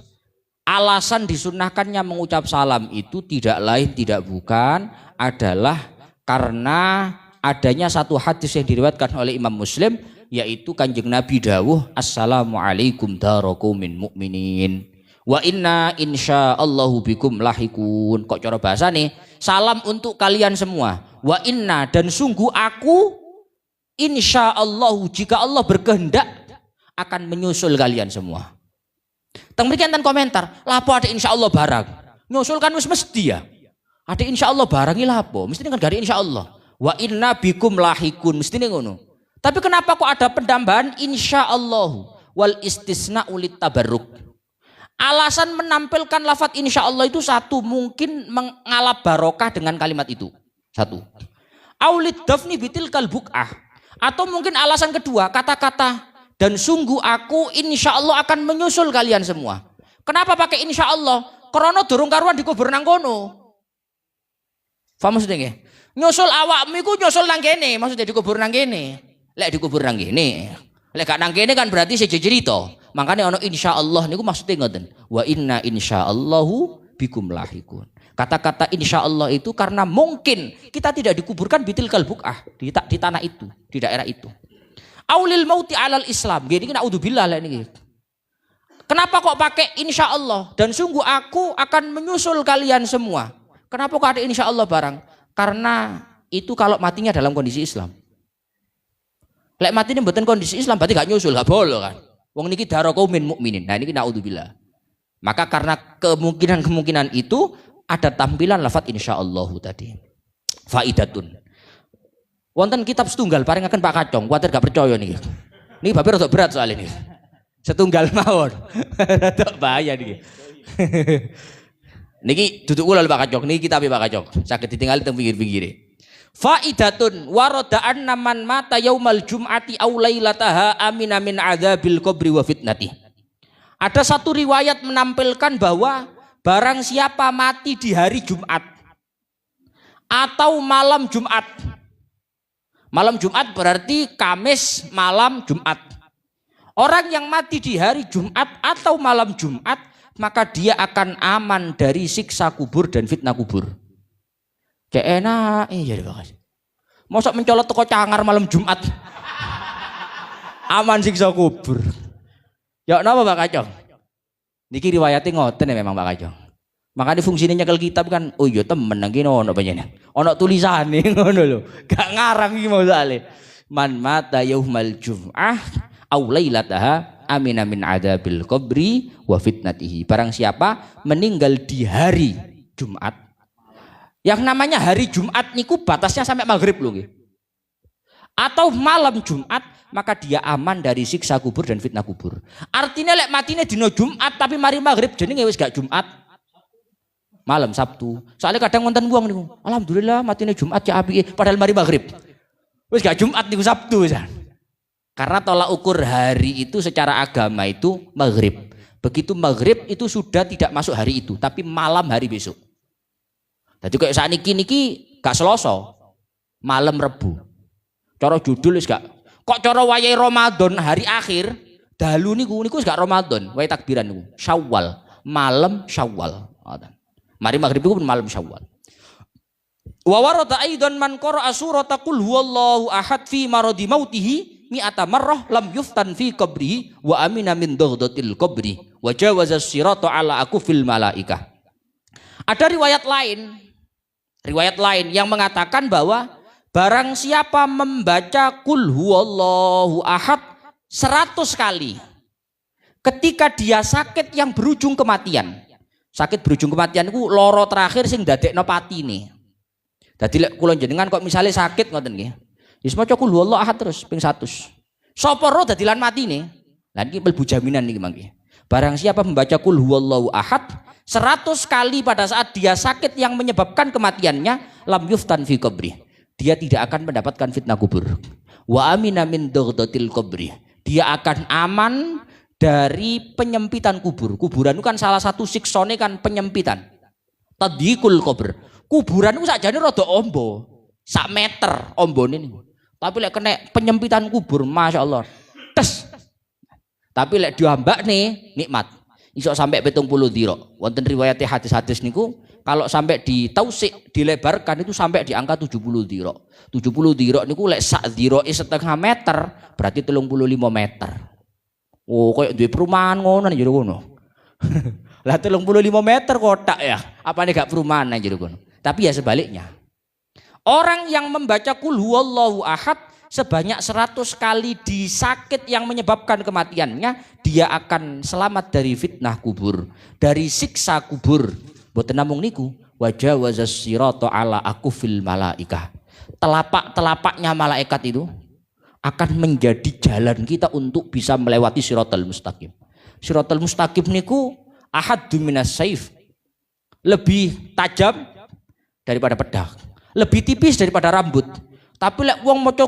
alasan disunahkannya mengucap salam itu tidak lain tidak bukan adalah karena adanya satu hadis yang diriwayatkan oleh Imam Muslim, yaitu Kanjeng Nabi dawuh assalamu alaikum daraqaumin mu'minin wa inna insyaallahu bikum lahikun. Kok cara bahasa nih, salam untuk kalian semua. Wa inna, dan sungguh aku Insyaallah jika Allah berkehendak akan menyusul kalian semua. Teng mriki enten komentar, lapo ada insyaallah barang. Nyusul kan wis mesti ya. Ada insyaallah barang iki lapo? Mesti kan gak ada insyaallah. Wa inna bikum lahikun mesti ngono. Tapi kenapa kok ada pendambahan insyaallah wal istisna ulit tabarruk? Alasan menampilkan lafaz insyaallah itu satu, mungkin mengalap barokah dengan kalimat itu. Satu. Aulid dafni bitil kalbukah. Atau mungkin alasan kedua, kata-kata dan sungguh aku insya Allah akan menyusul kalian semua. Kenapa pakai insya Allah? Karena durung karuan dikubur nang kono. Paham maksudnya nggih? Nyusul awakmu iku nyusul nang kene, maksudnya dikubur nang kene. Lek dikubur nang kene, lek gak nang kene kan berarti seje cerita. Makanya ono insya Allah niku maksudnya ngoten. Wa inna insyaallahu bikum lahikun. Kata-kata insya Allah itu karena mungkin kita tidak dikuburkan bitil kalbukah di tanah itu, di daerah itu. Aulil mauti alal Islam. Gini naudzubillah lah ini. Kenapa kok pakai insya Allah? Dan sungguh aku akan menyusul kalian semua. Kenapa kok ada insya Allah barang? Karena itu kalau matinya dalam kondisi Islam. Lek matinya mboten kondisi Islam berarti gak nyusul, gak boleh kan. Wong niki daro kaumin mukminin. Nah ini naudzubillah. Maka karena kemungkinan itu ada tampilan lafaz insyaallah tadi. Faidatun. Wonten kitab setunggal paring akan Pak Kacong, kuwatir gak percaya niki. Niki babe rada berat soal ini. Setunggal mawon. Rada bahaya niki. Niki duduk kula Pak Kacong, niki kitabe Pak Kacong. Saged ditinggali teng pinggir-pinggire. Faidatun warada'an man mata yaumal jum'ati aw lailataha amina min adzabil qabri wa fitnati. Ada satu riwayat menampilkan bahwa barang siapa mati di hari Jumat atau malam Jumat. Malam Jumat berarti Kamis malam Jumat. Orang yang mati di hari Jumat atau malam Jumat, maka dia akan aman dari siksa kubur dan fitnah kubur. Kayak enak, iya deh Pak. Mosok mencolot toko cangar malam Jumat. Aman siksa kubur. Ya napa Pak Kacong? Niki riwayatnya ngoten ya memang Pak Kacong. Makanya fungsinya nyekel kitab kan, oh iya temen nang kene ono panjenengan. Ono tulisane ngono lho. Gak ngarang iki maksudane. Man mata yaumal jum'ah aw lailataha amina min adzabil qabri wa fitnatihi. Barang siapa meninggal di hari Jumat. Yang namanya hari Jumat niku batasnya sampai maghrib lho nggih. Atau malam Jumat, maka dia aman dari siksa kubur dan fitnah kubur. Artinya lek matine dino Jumat tapi mari maghrib jenenge wis gak Jumat. Malam Sabtu. Soalnya kadang wonten wong niku, alhamdulillah matine Jumat ya apike padahal mari maghrib. Wis gak Jumat niku Sabtu wisan. Karena tolak ukur hari itu secara agama itu maghrib. Begitu maghrib itu sudah tidak masuk hari itu, tapi malam hari besok. Jadi kayak saat niki gak Selasa, malam Rebu. Cara judul wis gak. Kok cara wayahe Ramadan hari akhir, dalu niku wis gak Ramadan, wayahe takbiran niku. Syawal, malam Syawal. Mari maghrib itu malam Syawal. Wa warada aidan man qara'a surata qul huwallahu ahad fi maradi mautihi mi'ata marrah lam yuftan fi qabrihi wa amina min daghdatil qabri wa jawaza sirata ala akufil malaikah. Ada riwayat lain yang mengatakan bahwa barang siapa membaca qul huwallahu ahad 100 kali ketika dia sakit yang berujung kematian. Sakit berujung kematian itu loro terakhir sing dadekno patine. Dadi lek kula jenengan kok misalnya sakit ngoten nggih. Wis maca qul huwallahu ahad terus ping 100. Sapa ro dadi lan matine? Lah iki mlebu jaminan niki mangke. Barang siapa membaca qul huwallahu ahad 100 kali pada saat dia sakit yang menyebabkan kematiannya, lam yuftan fi qabri. Dia tidak akan mendapatkan fitnah kubur. Wa amina min daghdatil qabri. Dia akan aman dari penyempitan kubur. Kuburan itu kan salah satu siksone kan penyempitan. Tadhiqul qabr. Kuburan itu sakjane rada ombo. Sak meter ombone niku. Tapi lek kena penyempitan kubur, Masya Allah. Tes. Tapi lek diambakne nikmat. Iso sampai 70 dhira. Wonten riwayat hadis-hadis niku kalau sampai ditausik, dilebarkan itu sampai di angka 70 dhira. 70 dhira niku lek sak dhirae setengah meter, berarti 35 meter. Oh, kayak duwe perumahan ngono nang jero kono. Lah 35 meter kotak ya. Apane gak perumahan nang jero kono. Tapi ya sebaliknya. Orang yang membaca qul huwallahu ahad sebanyak 100 kali disakit yang menyebabkan kematiannya, dia akan selamat dari fitnah kubur, dari siksa kubur. Boten namung niku, wajawazas sirata ala akufil malaikah. Telapak-telapaknya malaikat itu akan menjadi jalan kita untuk bisa melewati siratal mustaqim. Siratal mustaqim niku ahaddu minas saif, lebih tajam daripada pedang, lebih tipis daripada rambut. Tapi lek wong maca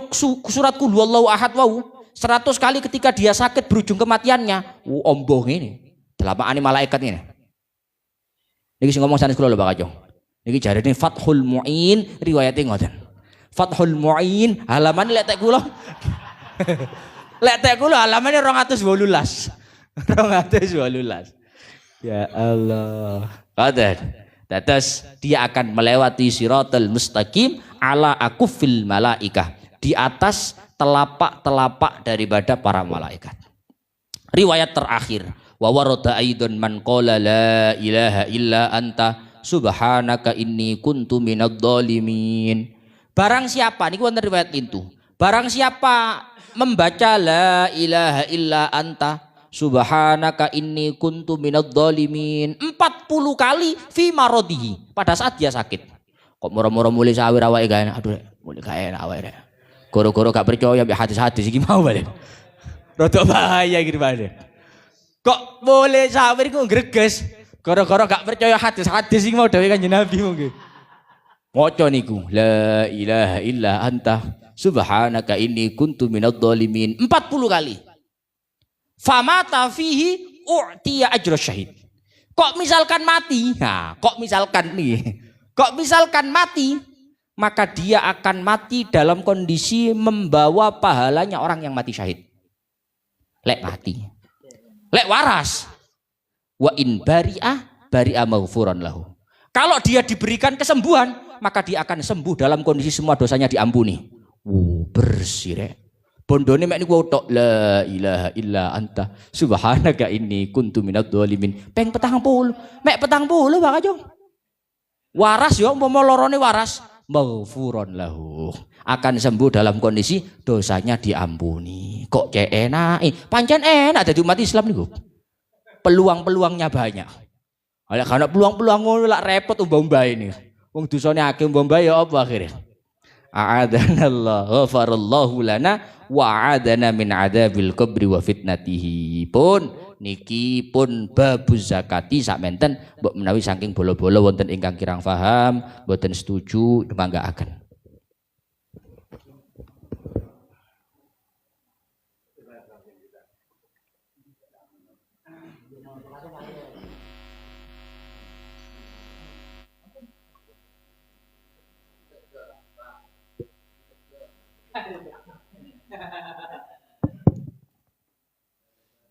surat qul huwallahu ahad wau 100 kali ketika dia sakit berujung kematiannya, ombong ini. Telapakane malaikat ini. Niki sing ngomong sanes kula lho Pak Kacung. Niki jarene Fathul Muin riwayate ngoten. Fathul Muin halaman lek tek kula. Lek tek kula halamane 218. 218. Ya Allah. Qadan. Terus dia akan melewati siratal mustaqim ala akufil malaikah, di atas telapak-telapak daripada para malaikat. Riwayat terakhir, wa warada aidon man qala la ilaha illa anta subhanaka inni kuntu minadh dhalimin. Barang siapa, niku wonten riwayat itu. Barang siapa membaca la ilaha illa anta subhanaka inni kuntu minadh dhalimin 40 kali fi maradihi, pada saat dia sakit. Kok moro-moro mulai sawir awake gak enak. Aduh, mulai gak enak awake. Goro-goro gak percaya mbek hadis-hadis iki mau balik. Rodok bahaya gitu balik. Kok boleh sawir ku greges goro-goro gak percaya hadis-hadis iki mau dawuh Kanjeng Nabi mungkin. Maca niku la ilaha illa anta subhanaka inni kuntu minadh dhalimin 40 kali. Famata fihi u'tiya ajra syahid. Kok misalkan mati? Nah, kok misalkan mati, maka dia akan mati dalam kondisi membawa pahalanya orang yang mati syahid. Lek mati. Lek waras. Wa in bari'a maghfuran lahu. Kalau dia diberikan kesembuhan, maka dia akan sembuh dalam kondisi semua dosanya diampuni. Bersih rek. Bondone mek niku tok la ilaha illa anta subhanaka inni kuntu minadh dhalimin. Peng 40. Mek 40 Pak Kacung. Waras yo umpama lorone waras, maghfuron lahu. Akan sembuh dalam kondisi dosanya diampuni. Kok cek enak? Pancen enak dadi umat Islam niku. Peluang-peluangnya banyak. Ala kana peluang-peluang ngono lak repot umbah-umbah ini. Wong dosane akeh umbah-umbah ya apa akhirnya? A'adanallah ghafarallahu lana wa'adana min adabil qabri wa fitnatihi. Pun niki pun babuz zakati sak menten mbok menawi saking bolo-bolo wonten ingkang kirang paham mboten setuju demanggaaken.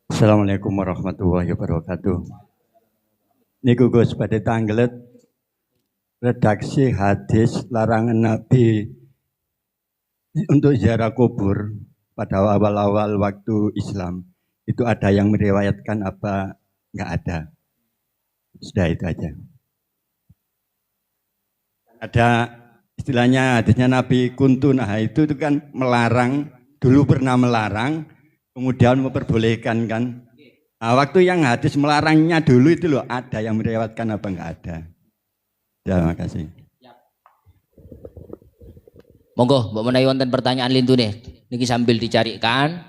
Assalamualaikum warahmatullahi wabarakatuh. Niku Gus badhe tanglet redaksi hadis larangan Nabi untuk ziarah kubur pada awal-awal waktu Islam. Itu ada yang meriwayatkan apa enggak ada? Sudah itu aja. Ada istilahnya hadisnya Nabi kuntu, nah itu kan melarang, dulu pernah melarang, kemudian memperbolehkan kan. Nah, waktu yang hadis melarangnya dulu itu loh, ada yang meriwayatkan apa enggak ada. Terima kasih. Monggo, mbok menawi wonten pertanyaan lintune niki sambil dicarikan.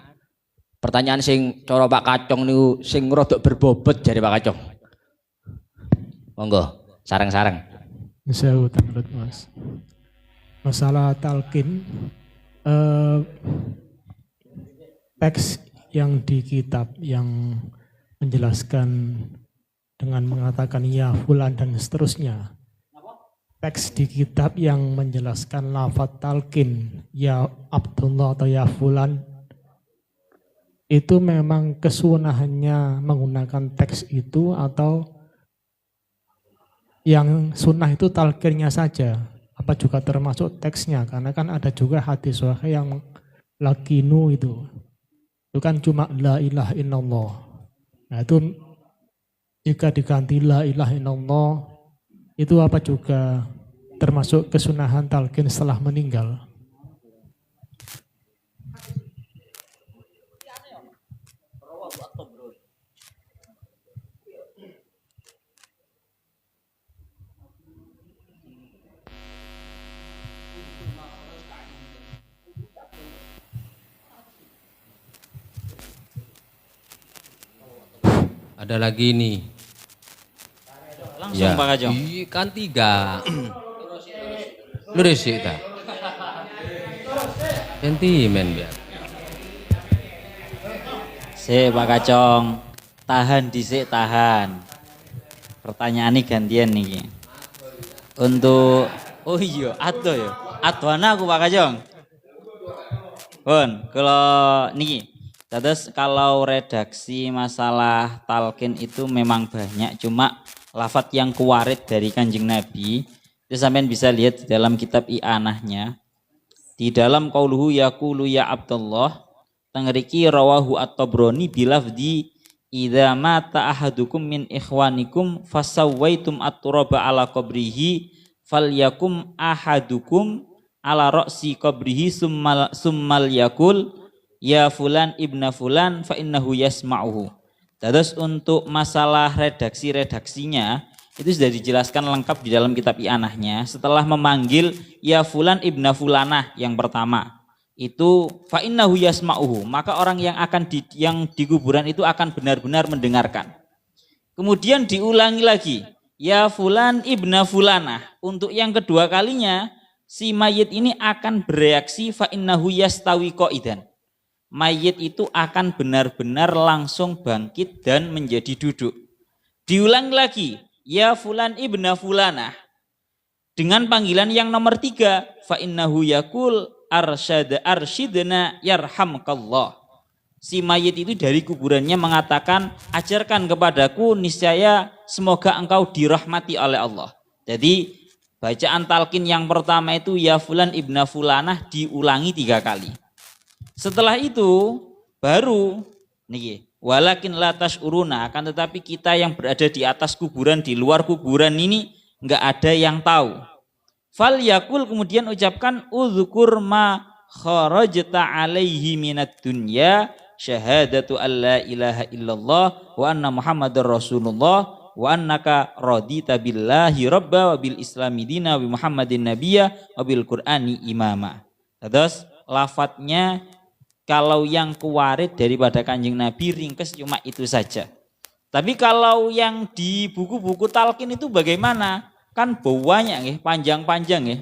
Pertanyaan sing cara Pak Kacung niku sing rodok berbobot jare Pak Kacung. Monggo, sareng-sareng. Saya utang Mas. Masalah talqin teks yang di kitab yang menjelaskan dengan mengatakan ya fulan dan seterusnya. Teks di kitab yang menjelaskan lafaz talqin ya Abdullah atau ya fulan itu memang kesunahannya menggunakan teks itu atau yang sunnah itu talqinnya saja, apa juga termasuk teksnya? Karena kan ada juga hadis sahih yang lakinu itu kan cuma la ilaha illallah. Nah itu jika diganti la ilaha illallah itu apa juga termasuk kesunahan talqin setelah meninggal? Ada lagi nih. Langsung Pak Kajong. Kan 3. Lurus sih ta. Sentimen biar. Pak Kacong, tahan dhisik tahan. Pertanyaan ini gantian nih. Untuk oh iya, ado ya. Aduana aku Pak Kacong. Bon, kalau niki. Terus kalau redaksi masalah talqin itu memang banyak, cuma lafadz yang kuwarid dari Kanjeng Nabi itu sampean bisa lihat di dalam kitab I'anahnya. Di dalam qauluhu yaqulu ya Abdullah tangriki rawahu at-Tabrani bilafdi idza mata ahadukum min ikhwanikum fasawaitum at-turaba ala qabrihi falyakum ahadukum ala ra'si qabrihi summal yakul ya fulan ibna fulan fa innahu yasma'uhu. Terus untuk masalah redaksinya itu sudah dijelaskan lengkap di dalam kitab I'anahnya. Setelah memanggil ya fulan ibna fulanah yang pertama itu fa innahu yasma'uhu, maka orang yang akan yang di kuburan itu akan benar-benar mendengarkan. Kemudian diulangi lagi ya fulan ibna fulanah, untuk yang kedua kalinya si mayit ini akan bereaksi fa innahu yastawi qaidan. Mayit itu akan benar-benar langsung bangkit dan menjadi duduk. Diulang lagi ya fulan ibna fulanah, dengan panggilan yang nomor 3 fa innahu yakul arsyidna yarhamkallah. Si mayit itu dari kuburannya mengatakan ajarkan kepadaku niscaya semoga engkau dirahmati oleh Allah. Jadi bacaan talqin yang pertama itu ya fulan ibna fulanah diulangi 3 kali. Setelah itu baru niki walakin la tashuruna, akan tetapi kita yang berada di atas kuburan, di luar kuburan ini enggak ada yang tahu. Fal yakul, kemudian ucapkan udzkur ma kharajta alaihi minad dunya syahadatu alla ilaha illallah wa anna muhammadar rasulullah wa annaka radita billahi rabba wa bil islami dina wa muhammadin nabiyya wa bil qur'ani imama. Terus lafadznya kalau yang kuwarid daripada Kanjeng Nabi ringkes cuma itu saja. Tapi kalau yang di buku-buku talqin itu bagaimana? Kan banyak panjang-panjang ya.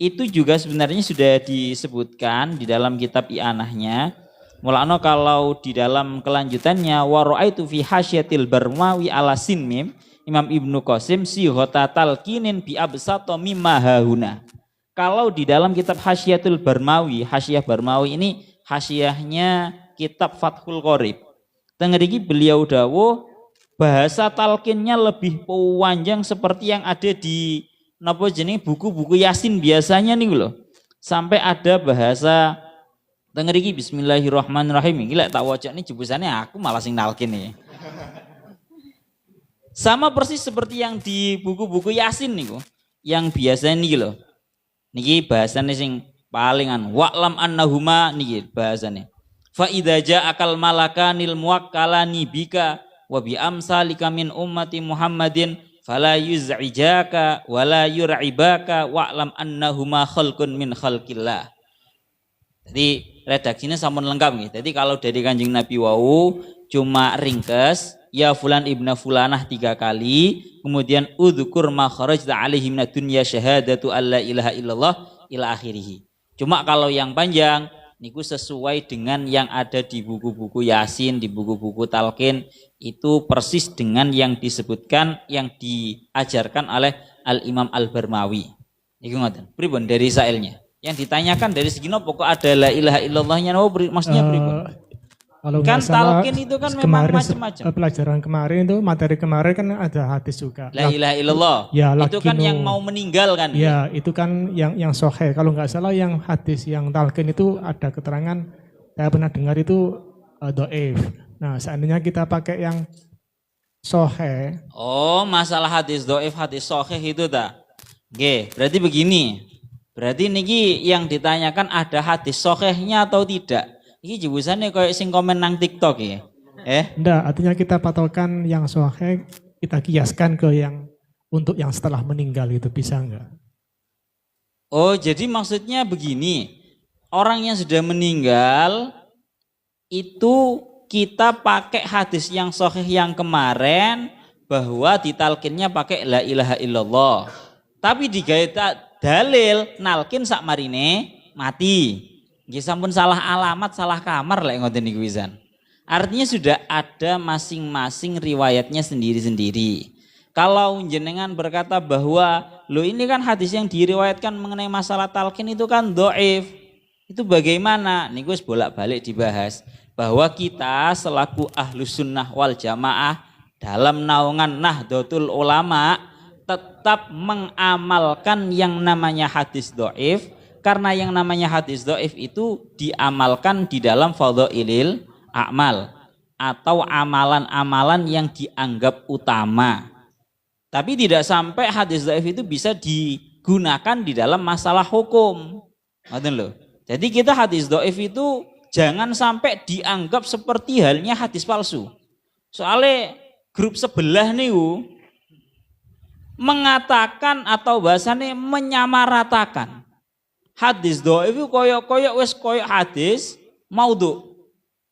Itu juga sebenarnya sudah disebutkan di dalam kitab I'anahnya. Mulanya kalau di dalam kelanjutannya wa ra'aitu fi hasyatil barmawi ala sinmim Imam Ibnu Qasim sihota talqinin bi absata mimma hahuna. Kalau di dalam kitab Hasyiatul Barmawi, Hasyiyah Barmawi ini hasyiyahnya kitab Fathul Qorib. Tengeriki beliau dawuh bahasa talqinnya lebih panjang seperti yang ada di napa jenenge buku-buku Yasin biasanya nih loh. Sampai ada bahasa tengeriki bismillahirrahmanirrahim. Iki lek tak wacane jebusane aku malah sing talqin nih. Sama persis seperti yang di buku-buku Yasin niku. Yang biasa niki loh. Niki bahasane sing palingan wa'lam annahuma niki bahasane. Fa idza ja'akal malakanil muwakkalani bika wa bi amsalika min ummati Muhammadin fala yuz'ijaka wala yur'ibaka wa'lam annahuma khalqun min khalqillah. Jadi redaksinya sampun lengkap nih. Jadi kalau dari Kanjeng Nabi wau cuma ringkes ya fulan ibna fulanah 3 kali, kemudian udzkur ma kharajta alaihi minad dunya syahadatu alla ilaha illallah ila akhirih. Cuma kalau yang panjang niku sesuai dengan yang ada di buku-buku Yasin, di buku-buku talqin, itu persis dengan yang disebutkan, yang diajarkan oleh Al-Imam Al-Barmawi. Niku ngoten. Pripun dari sailnya? Yang ditanyakan dari segi nopo kok ada la ilaha illallahnya nopo maksudnya pripun? Kalau Kan salah, talqin itu kan memang macam-macam. Pelajaran kemarin itu, materi kemarin kan ada hadis juga. La ilaha illallah. Ya, itu kan yang mau meninggal kan? Ya, itu kan yang sahih. Kalau nggak salah yang hadis yang talqin itu ada keterangan, saya pernah dengar itu dhaif. Nah, seandainya kita pakai yang sahih. Oh, masalah hadis dhaif, hadis sahih itu dah. Oke, berarti begini. Berarti niki yang ditanyakan ada hadis sahihnya atau tidak? Iki jebusannya kayak sing komen nang TikTok ya. Enggak, artinya kita patokan yang sahih, kita kiaskan ke yang untuk yang setelah meninggal itu, bisa enggak? Oh, jadi maksudnya begini. Orang yang sudah meninggal itu kita pakai hadis yang sahih yang kemarin bahwa ditalkinnya pakai la ilaha illallah. Tapi digawe dalil nalkin sak marine mati. Nggih sampun salah alamat, salah kamar lek ngoten niku pisan. Artinya sudah ada masing-masing riwayatnya sendiri-sendiri. Kalau jenengan berkata bahwa lo ini kan hadis yang diriwayatkan mengenai masalah talqin itu kan dhaif. Itu bagaimana? Niku wis bolak-balik dibahas bahwa kita selaku ahlus sunnah wal jamaah dalam naungan Nahdlatul Ulama tetap mengamalkan yang namanya hadis dhaif, karena yang namanya hadis dhaif itu diamalkan di dalam fadhailil a'mal atau amalan-amalan yang dianggap utama. Tapi tidak sampai hadis dhaif itu bisa digunakan di dalam masalah hukum. Ngoten lho. Jadi kita hadis dhaif itu jangan sampai dianggap seperti halnya hadis palsu. Soalnya grup sebelah niku mengatakan atau bahasanya menyamaratakan hadis dhaif itu koyok-koyok wis koyok hadis maudhu.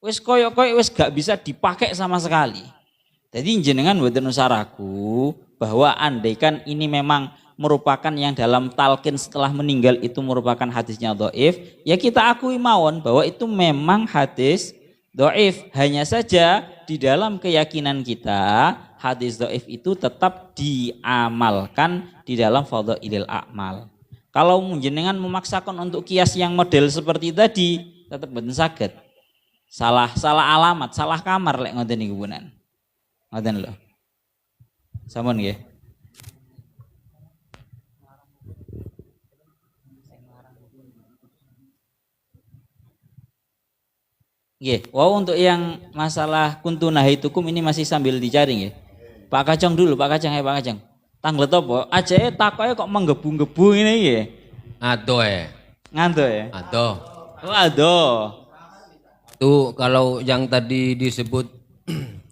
Wis koyok-koyok wis gak bisa dipakai sama sekali. Jadi jenengan mboten usaraku bahwa andaikan ini memang merupakan yang dalam talqin setelah meninggal itu merupakan hadisnya dhaif, ya kita akui mawon bahwa itu memang hadis dhaif. Hanya saja di dalam keyakinan kita hadis dhaif itu tetap diamalkan di dalam fadhailil a'mal. Kalau jenengan memaksakan untuk kias yang model seperti tadi, tetap mboten saged. Salah alamat, salah kamar lek ngoten niku punan. Ngoten lho. Sampun nggih. Nggih, wow, untuk yang masalah kuntu nahaitukum ini masih sambil dicari nggih. Pak Kacang dulu, Pak Kacang ya Pak Kacang. Tanglet apa? Ajae takoke kok menggebu-gebu ngene nggih. Ado Ngantuk ya? Ado. Oh, ado. Tuh kalau yang tadi disebut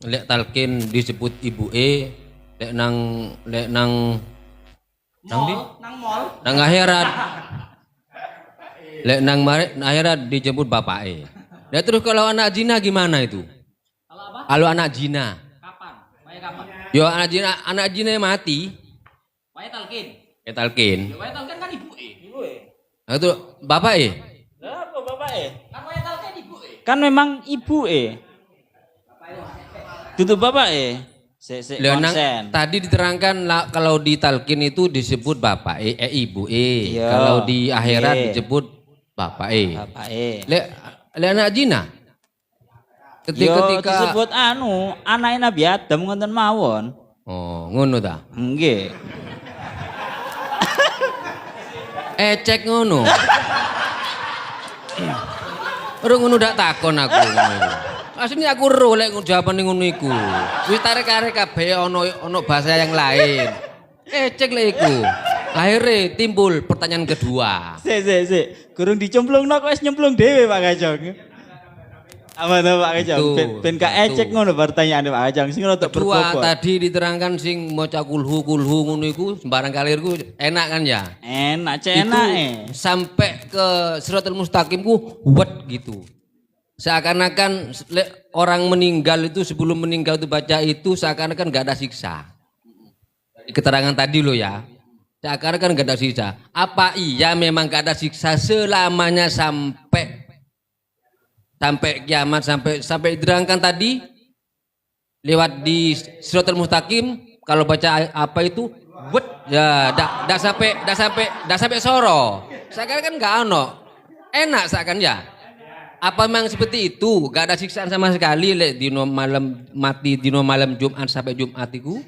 lek talqin disebut ibu lek nang nang di Nang mall. nang akhirat. Lek nang akhirat dijemput bapak. Nah terus kalau anak zina gimana itu? Kalau apa? Kalau anak zina. Kapan? Waya kapan? Yo anak zina mati. Waya talqin. Ya talqin. Ya waya talqin kan ibu e. Ibu e. Nah itu bapak Lah apa bapak e? Kan waya talqin ibu e. Kan memang ibu e. Tutup bapak e. Konsen. Tadi diterangkan kalau di talqin itu disebut bapak ibu Iya. Kalau di akhirat Iya. disebut bapak Bapak e. Lek anak zina. Ketika Ketika disebut anake Nabi Adam ngoten mawon. oh ngono ta. Nggih. Cek ngono. Ora ngono dak takon aku ngono. Asline aku ro lek jawabane ngono iku. Wis tarik-tarik kabeh ono bahasa yang lain. Cek lek iku. Akhirnya timbul pertanyaan kedua. Sik. Gurung dicemplungno kok wis nyemplung dhewe Pak Kacang. Apa to Pak Kacang? Ben gak ecek ngono pertanyaan Pak Kacang sing rada Kedua berbobot. tadi diterangkan sing maca kulhu ngono iku sembarang kalirku enak kan ya? Enak Itu enak sampai ke Siratal Mustaqim ku wet gitu. Seakan-akan orang meninggal itu sebelum meninggal itu baca itu seakan-akan gak ada siksa. Keterangan tadi lo ya. Seakan-akan gak ada siksa. Apa iya memang gak ada siksa selamanya sampai kiamat sampai diterangkan tadi lewat di Siratal Mustaqim kalau baca apa itu wet ya dak sampai soro. Seakan kan nggak ono enak seakan ya. Apa memang seperti itu? Gak ada siksaan sama sekali le dino malam mati dino malam Jumat sampai Jumat itu?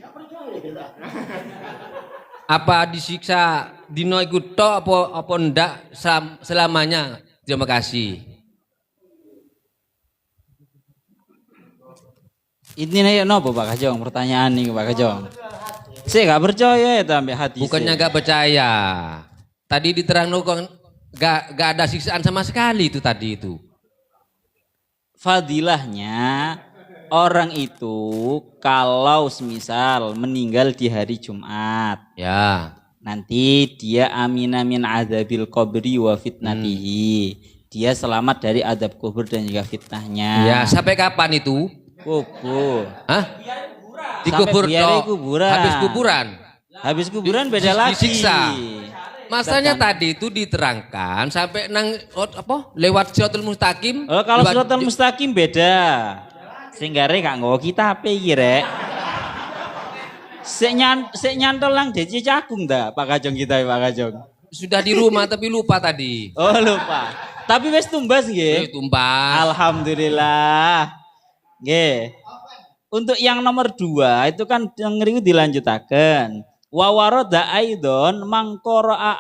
Apa disiksa dino ikut to apa ndak selamanya? Terima kasih. Ini nih nopo Pak Kacang pertanyaan nih Pak Kacang. Saya gak percaya ya sampai hati. Bukannya gak percaya. Tadi diterangkan gak ada siksaan sama sekali itu tadi itu. Fadilahnya orang itu kalau semisal meninggal di hari Jumat, Ya. nanti dia amin azabil qabri wa fitnatihi. dia selamat dari adab kubur dan juga fitnahnya. Ya, sampai kapan itu? Kubur. Hah? Sampai Dikubur biare toh. kuburan. Habis kuburan. Habis kuburan beda lagi. Disiksa. Masalahnya tadi itu diterangkan sampai lewat Siratul Mustaqim. Oh, kalau lewat- Siratal Mustaqim beda. Singgare gak nggawa kita HP iki rek. Sik nyantol lang Deci Cakung dah Pak Kajong kita Pak Kajong. Sudah di rumah tapi lupa tadi. Oh lupa. Tapi wis tumbas nggih. Tumpah. Alhamdulillah. Nggih. Untuk yang nomor 2 itu kan yang ngriku dilanjutaken. Wa warada aidon mangqara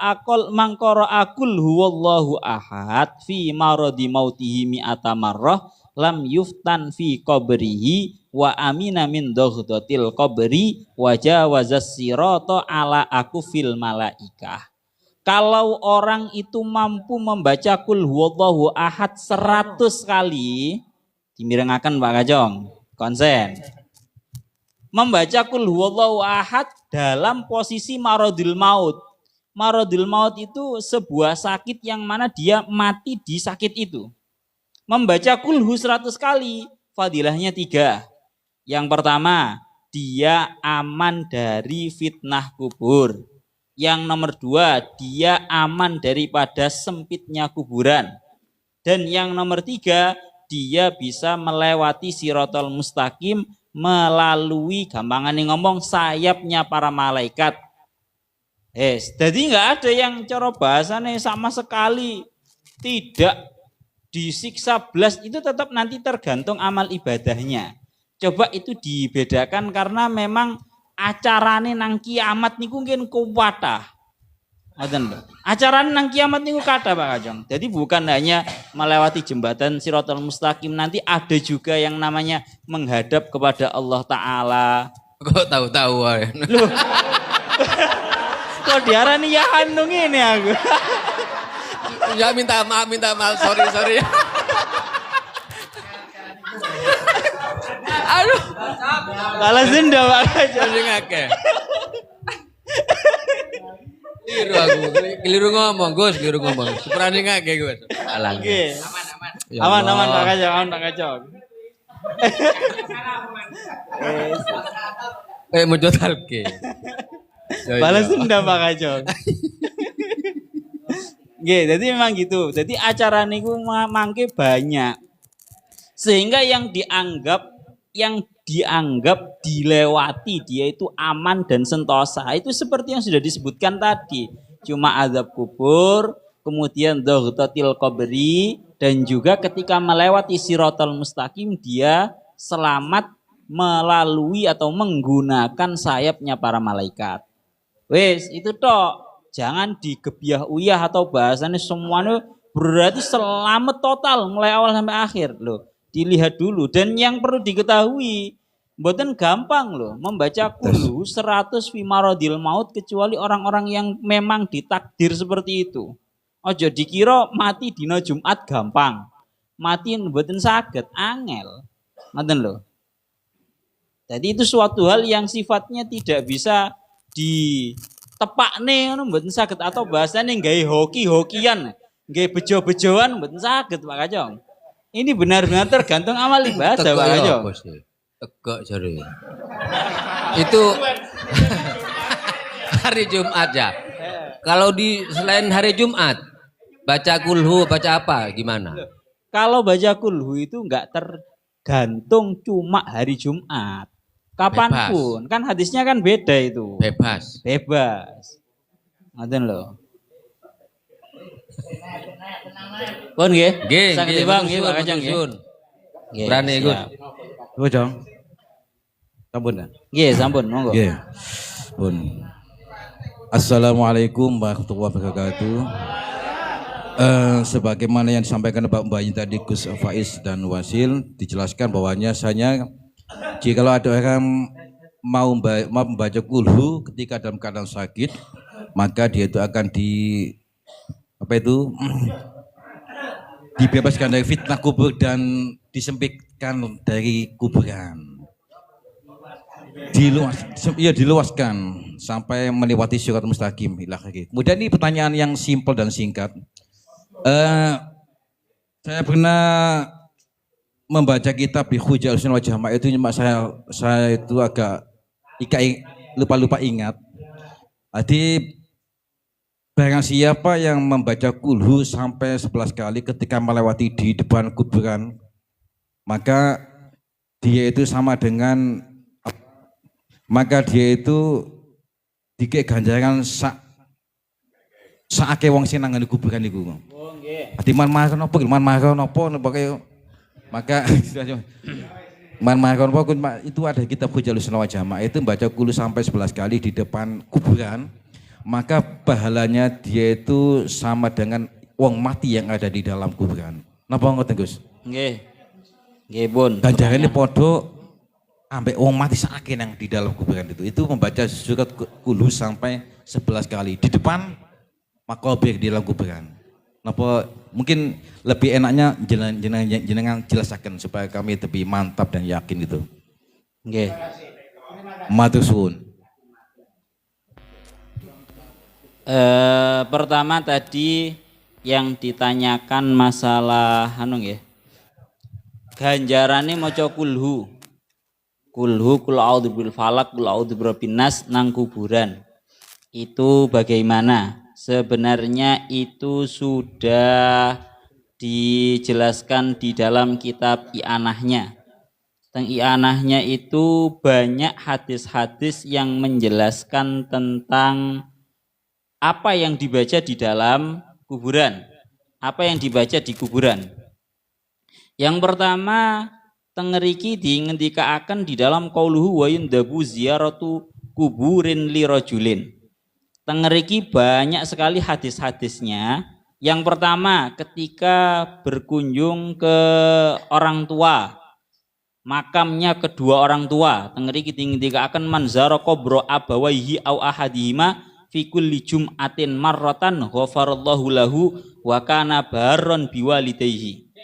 akul huwallahu ahad fi maradi mautihi mi'ata marrah lam yuftan fi qabrihi wa amina min daghdatil qabri wa jawazas sirata ala akufil malaikah. Kalau orang itu mampu membaca kul huwallahu ahad 100 kali, dimirengaken Pak Kajong, konsen. Membaca kul huwallahu ahad dalam posisi maradil maut. Maradil maut itu sebuah sakit yang mana dia mati di sakit itu. Membaca kulhu 100 kali, fadilahnya 3. Yang pertama, dia aman dari fitnah kubur. Yang nomor 2, dia aman daripada sempitnya kuburan. Dan yang nomor 3, dia bisa melewati Siratal Mustaqim melalui, gampangan ngomong, sayapnya para malaikat. Jadi nggak ada yang cara bahasanya sama sekali tidak disiksa belas, itu tetap nanti tergantung amal ibadahnya. Coba itu dibedakan karena memang acarane nang kiamat niku mungkin kuwatah. Acarane nang kiamat niku kata Pak Kajong. Jadi bukan hanya melewati jembatan Siratal Mustaqim, nanti ada juga yang namanya menghadap kepada Allah Ta'ala. Kok tahu-tahu ae. Loh. Kok diarani ya handung ini aku. Ya minta maaf, sorry. Aduh. Balas dendam Pak Kajong. Sing akeh. Keliru ngomong, Gus, keliru ngomong. Seperane ngake Gus. Alah. Oke. Ya Aman Allah. Pak Kajong, aman Pak Kajong. Mojotalke. Balas dendam Pak Kajong. Nggih, jadi memang gitu. Jadi acara niku mangke banyak. Sehingga yang dianggap dilewati dia itu aman dan sentosa. Itu seperti yang sudah disebutkan tadi. Cuma azab kubur, kemudian dhaghtatil qabri, dan juga ketika melewati Siratal Mustaqim dia selamat melalui atau menggunakan sayapnya para malaikat. Wes, itu tok. Jangan digebyah uyah atau bahasannya semuanya berarti selamat total mulai awal sampai akhir loh. Dilihat dulu, dan yang perlu diketahui mboten gampang loh membaca kulhu 100 fi maradil maut kecuali orang-orang yang memang ditakdir seperti itu. Ojo dikira mati dina Jumat gampang. Mati mboten saged, angel. Ngoten lho. Jadi itu suatu hal yang sifatnya tidak bisa ditepakne ngono mboten saged, atau bahasane nggawe hoki-hokian, nggawe bejo-bejoan mboten saged Pak Kajong. Ini benar-benar tergantung amal ibadah Pak Kajong. Tegak jare. Itu hari Jumat ya. Kalau di selain hari Jumat baca kulhu, baca apa gimana? Kalau baca kulhu itu enggak tergantung cuma hari Jumat. Kapanpun, kan hadisnya kan beda itu. Bebas. Bebas. Ngoten lho. Pun nggih. Saged Bang nggih Pak Kajong nggih. Nggih, Berani ikut. Coba Jong. Sampun kan? Nggih, sampun monggo. Nggih. Pun. Assalamualaikum warahmatullahi wabarakatuh. Sebagaimana yang disampaikan Mbak Yin tadi, Gus Faiz dan Wasil, dijelaskan bahwanya jika ada orang mau membaca kulhu ketika dalam keadaan sakit, maka dia itu akan dibebaskan dari fitnah kubur dan disempitkan dari kuburan. Diluaskan sampai melewati Siratal Mustaqim. Kemudian ini pertanyaan yang simpel dan singkat. Saya pernah membaca kitab di Hujjah Ahlussunnah wal Jamaah itu, cuma saya itu agak lupa ingat. Jadi barang siapa yang membaca kulhu sampai 11 kali ketika melewati di depan kuburan, maka dia itu dikek ganjaran sak wong sing nang kuburan iku. Oh nggih. Ati man mahon apa maka itu ada kitab Hujjah Ahlussunnah wal Jamaah itu baca kulhu sampai 11 kali di depan kuburan, maka pahalanya dia itu sama dengan wong mati yang ada di dalam kuburan. Napa ngoten Gus? Nggih. Nggih, Bun. Ganjarane padha ambek wong mati sakake yang di dalam kuburan itu. Itu membaca surat kulhu sampai 11 kali di depan makobir di dalam kuburan. Napa mungkin lebih enaknya jenengan jelaskan supaya kami lebih mantap dan yakin itu. Nggih. Matur suwun. Pertama tadi yang ditanyakan masalah nggih. Ganjarane maca kulhu. Kulhu kul a'udzu bil falaq kul a'udzu birabbin nas nang kuburan. Itu bagaimana? Sebenarnya itu sudah dijelaskan di dalam kitab I'anahnya. Teng I'anahnya itu banyak hadis-hadis yang menjelaskan tentang apa yang dibaca di dalam kuburan, apa yang dibaca di kuburan. Yang pertama, tengeriki dingendikaaken di dalam qauluhu wa yundabu ziyaratu kuburin li rajulin. Tengeriki banyak sekali hadis-hadisnya. Yang pertama, ketika berkunjung ke orang tua, makamnya kedua orang tua, tengeriki dingendikaaken manzara qabra abawaihi au ahadihima fi kulli jum'atin marratan ghafarallahu lahu wa kana barron biwalidayhi.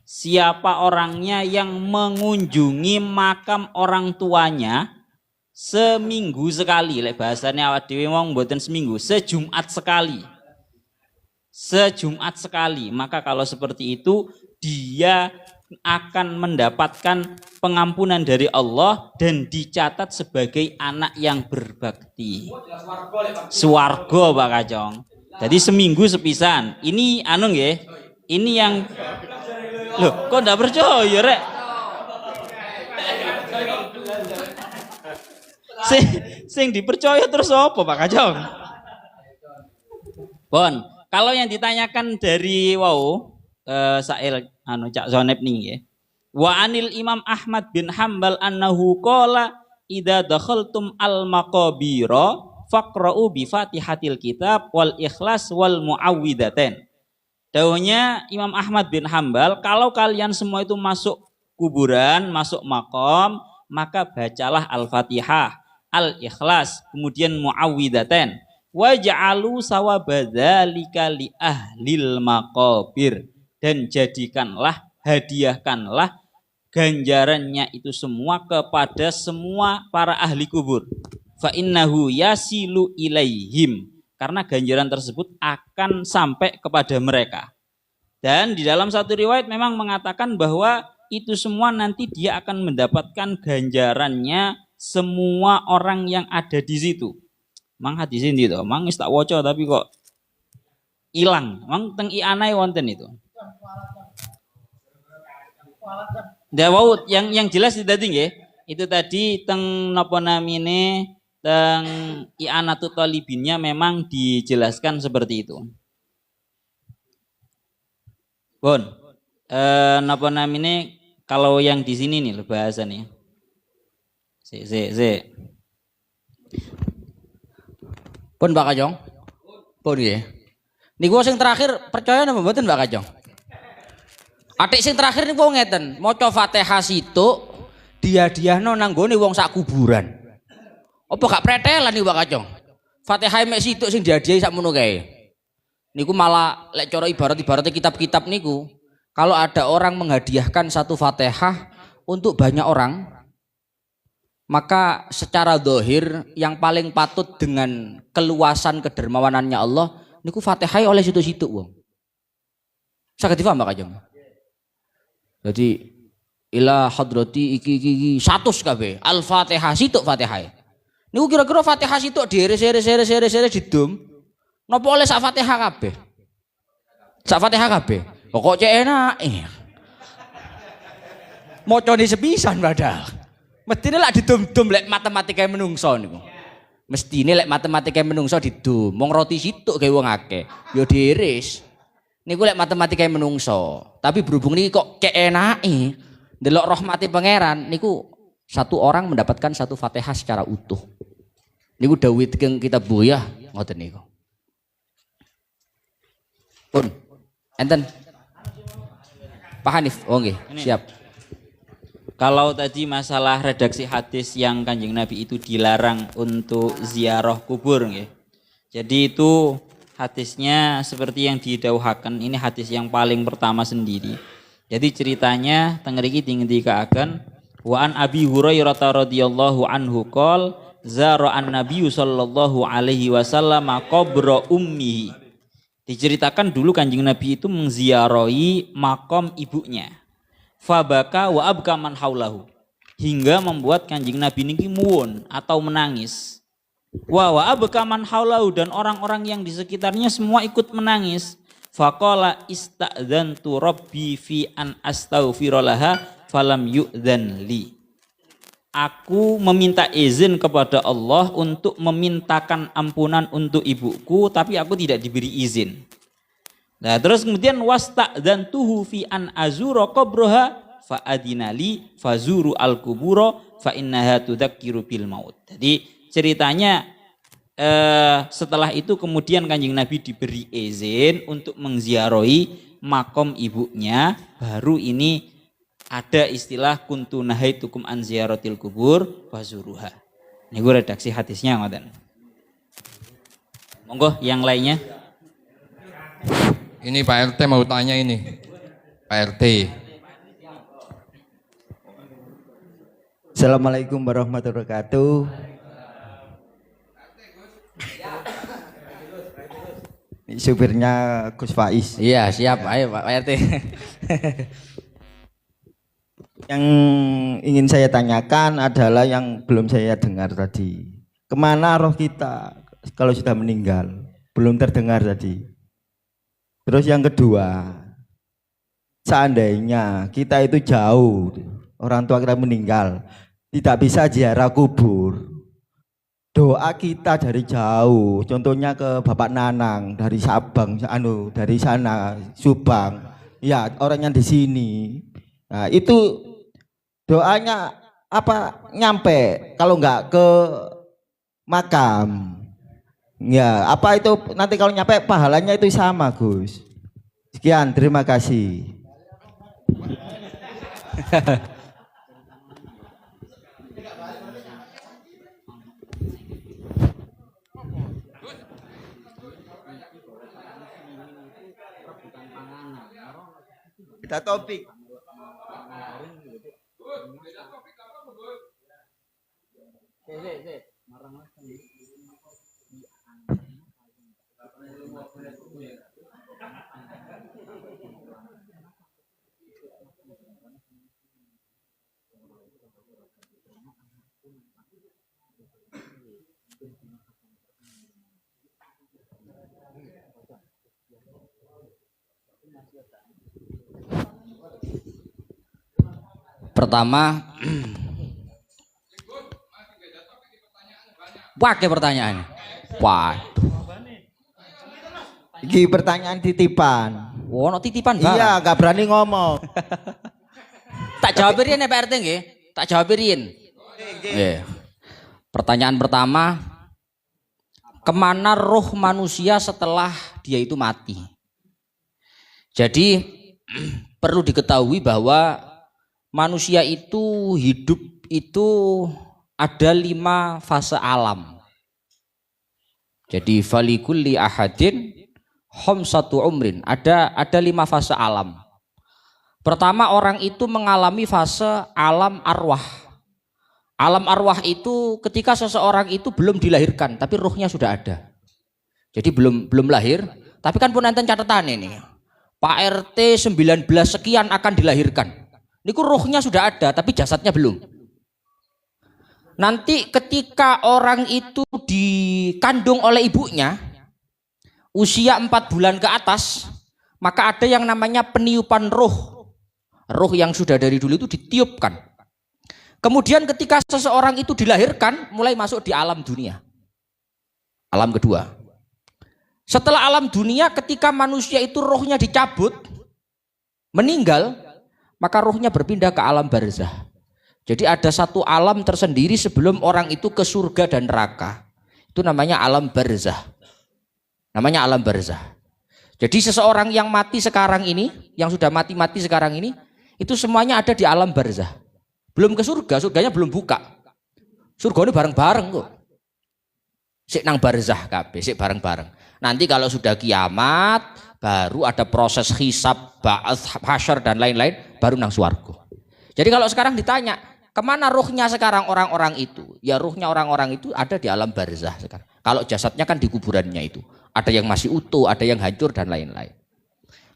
Siapa orangnya yang mengunjungi makam orang tuanya seminggu sekali, lek bahasane awak dhewe wong mboten seminggu, sejumat sekali. Sejumat sekali, maka kalau seperti itu dia akan mendapatkan pengampunan dari Allah dan dicatat sebagai anak yang berbakti. Swarga Pak Kacong. Jadi seminggu sepisan. Ini nggih. Ini yang loh, kok ndak percaya rek? Sing dipercaya terus apa Pak Kacong? Bon, kalau yang ditanyakan dari Sail Cak Zonep nih ya. Wa anil Imam Ahmad bin Hambal annahu qala idza dakhaltum al maqabira faqra'u bi Fatihatil Kitab wal Ikhlas wal Muawwidatain. Dawuhnya Imam Ahmad bin Hambal, kalau kalian semua itu masuk kuburan, masuk makom, maka bacalah Al-Fatihah, Al-Ikhlas, kemudian Muawwidatain. Waj'alu sawabadzalika li ahlil maqabir, dan jadikanlah, hadiahkanlah ganjarannya itu semua kepada semua para ahli kubur. Fa innahu yasilu ilaihim, karena ganjaran tersebut akan sampai kepada mereka. Dan di dalam satu riwayat memang mengatakan bahwa itu semua nanti dia akan mendapatkan ganjarannya semua orang yang ada di situ. Mang hadis ini tuh, mang tak waca tapi kok hilang. Mang teng I'anah wonten itu. Dawud yang jelas itu tadi nggih. Itu tadi teng napa namine teng I'anatut Thalibinnya memang dijelaskan seperti itu. Bon. Napa namine kalau yang di sini nih bahasa nih. Pun Pak Kajong. Pun nggih. Niku sing terakhir percaya napa mboten Pak Kajong? Atik sing terakhir niku ngeten, maca Fatihah situk dihadiahno nang nggone wong sak kuburan. Apa gak pretelan niku Pak Kajong? Fatihah mek situk sing dihadiahi sakmono kae. Niku malah lek cara ibarat-ibaratnya kitab-kitab niku, kalau ada orang menghadiahkan satu Fatihah untuk banyak orang, maka secara zahir yang paling patut dengan keluasan kedermawanannya Allah niku Fatihah oleh situ-situ wong. Saged difaham Pak Kajeng. Jadi ila hadrati iki 100 kabeh. Al-Fatihah situk Fatihah. Niku kira-kira Fatihah situk dire-sere didum. Napa oleh sak Fatihah kabeh? Sak Fatihah kabeh. Kok cek enak. Macane sepisan padahal. Mestine lek didum-dum lek matematika menungso niku. Mestine lek matematika menungso didum. Mong roti situk gawe wong akeh. Ya diiris. Niku lek matematika menungso. Tapi berhubung niki kok keenake ndelok rahmati pangeran niku satu orang mendapatkan satu Fatihah secara utuh. Niku dawuh teng kitab Buyah ngoten niku. Pun enten Pak Hanif, oh nggih, siap. Kalau tadi masalah redaksi hadis yang Kanjeng Nabi itu dilarang untuk ziarah kubur nggih. Jadi itu hadisnya seperti yang didhawuhaken, ini hadis yang paling pertama sendiri. Jadi ceritanya teng mriki dingendikaken wa an Abi Hurairah radhiyallahu anhu qol zara an-nabiy sallallahu alaihi wasallam qabra ummihi. Diceritakan dulu Kanjeng Nabi itu mengziarahi makom ibunya. Fabaka wa abka man haulahu. Hingga membuat Kanjeng Nabi niki muwun atau menangis. Wa abka man haulahu, dan orang-orang yang di sekitarnya semua ikut menangis. Faqala ista'dzantu rabbi fi an astaghfira laha falam yu'dzan li. Aku meminta izin kepada Allah untuk memintakan ampunan untuk ibuku, tapi aku tidak diberi izin. Nah, terus kemudian wasta'dzantuhu fi an azura qabraha fa adinali fazuru al-kubura fa innaha tudzakiru bil maut. Jadi ceritanya setelah itu kemudian Kanjeng Nabi diberi izin untuk mengziarahi makom ibunya, baru ini ada istilah kuntu nahaitukum an ziyaratil kubur fazuruha. Ini gue redaksi hadisnya ngoten. Monggo yang lainnya. Ini Pak RT mau tanya ini. Pak RT. Assalamualaikum warahmatullahi wabarakatuh. Ini supirnya Gus Faiz. Iya, siap. Ayo Pak RT. Yang ingin saya tanyakan adalah yang belum saya dengar tadi. Kemana roh kita kalau sudah meninggal? Belum terdengar tadi. Terus yang kedua, seandainya kita itu jauh, orang tua kita meninggal, tidak bisa ziarah kubur. Doa kita dari jauh, contohnya ke Bapak Nanang dari Sabang, dari sana Subang, ya orang yang di sini. Nah, itu doanya apa nyampe kalau enggak ke makam. Ya, apa itu nanti kalau nyampe pahalanya itu sama, Gus. Sekian, terima kasih. Kita topik. Pertama, pakai pertanyaannya. Waduh. Ini pertanyaan titipan. Wah, no titipan barang. Iya, gak berani ngomong. Tak jawabirin ya Pak RT nggih. Tak jawabirin. Nggih. Pertanyaan pertama, kemana roh manusia setelah dia itu mati? Jadi perlu diketahui bahwa manusia itu hidup itu ada 5 fase alam. Jadi falikulli ahadin khamsatu umrin. Ada 5 fase alam. Pertama, orang itu mengalami fase alam arwah. Alam arwah itu ketika seseorang itu belum dilahirkan tapi ruhnya sudah ada. Jadi belum lahir, tapi kan pun enten catatan ini. Pak RT 19 sekian akan dilahirkan. Niku ruhnya sudah ada tapi jasadnya belum. Nanti ketika orang itu dikandung oleh ibunya usia 4 bulan ke atas, maka ada yang namanya peniupan ruh. Ruh yang sudah dari dulu itu ditiupkan. Kemudian ketika seseorang itu dilahirkan mulai masuk di alam dunia. Alam kedua. Setelah alam dunia ketika manusia itu rohnya dicabut, meninggal, maka rohnya berpindah ke alam barzah. Jadi ada satu alam tersendiri sebelum orang itu ke surga dan neraka. Itu namanya alam barzah. Namanya alam barzah. Jadi seseorang yang mati sekarang ini, yang sudah mati-mati sekarang ini, itu semuanya ada di alam barzah. Belum ke surga, surganya belum buka. Surga ini bareng-bareng kok. Sik nang barzah kabeh, sik bareng-bareng. Nanti kalau sudah kiamat, baru ada proses hisab, ba'ats, hasyar dan lain-lain, baru nang swarga. Jadi kalau sekarang ditanya, kemana ruhnya sekarang orang-orang itu? Ya ruhnya orang-orang itu ada di alam barzah sekarang. Kalau jasadnya kan di kuburannya itu. Ada yang masih utuh, ada yang hancur dan lain-lain.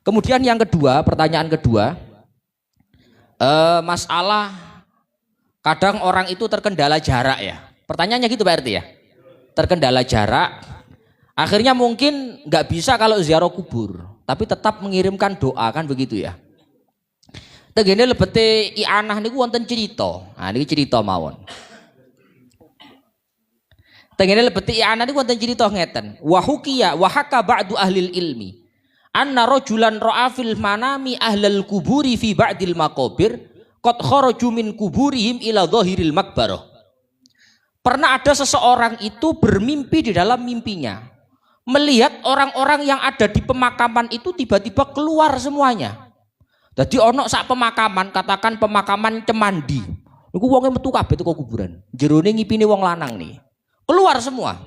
Kemudian yang kedua, pertanyaan kedua, masalah kadang orang itu terkendala jarak ya. Pertanyaannya gitu Pak RT ya. Terkendala jarak. Akhirnya mungkin nggak bisa kalau ziarah kubur, tapi tetap mengirimkan doa kan begitu ya. Tegene lebete i'anah niku wonten cerita. Nah niki cerita mawon. Tegene lebete i'anah niku wonten cerita ngeten. Wa hukiya wa haka ba'du ahlil ilmi. Anna rajulan ra'a fil manami ahlal kuburi fi ba'dil maqabir qad kharaju min kuburihim ila dhahiril makbarah. Pernah ada seseorang itu bermimpi di dalam mimpinya. Melihat orang-orang yang ada di pemakaman itu tiba-tiba keluar semuanya. Jadi ono sak pemakaman, katakan pemakaman Cemandi. Niku wonge metu kabeh teko kuburan. Jerone ngipine wong lanang nih. Keluar semua.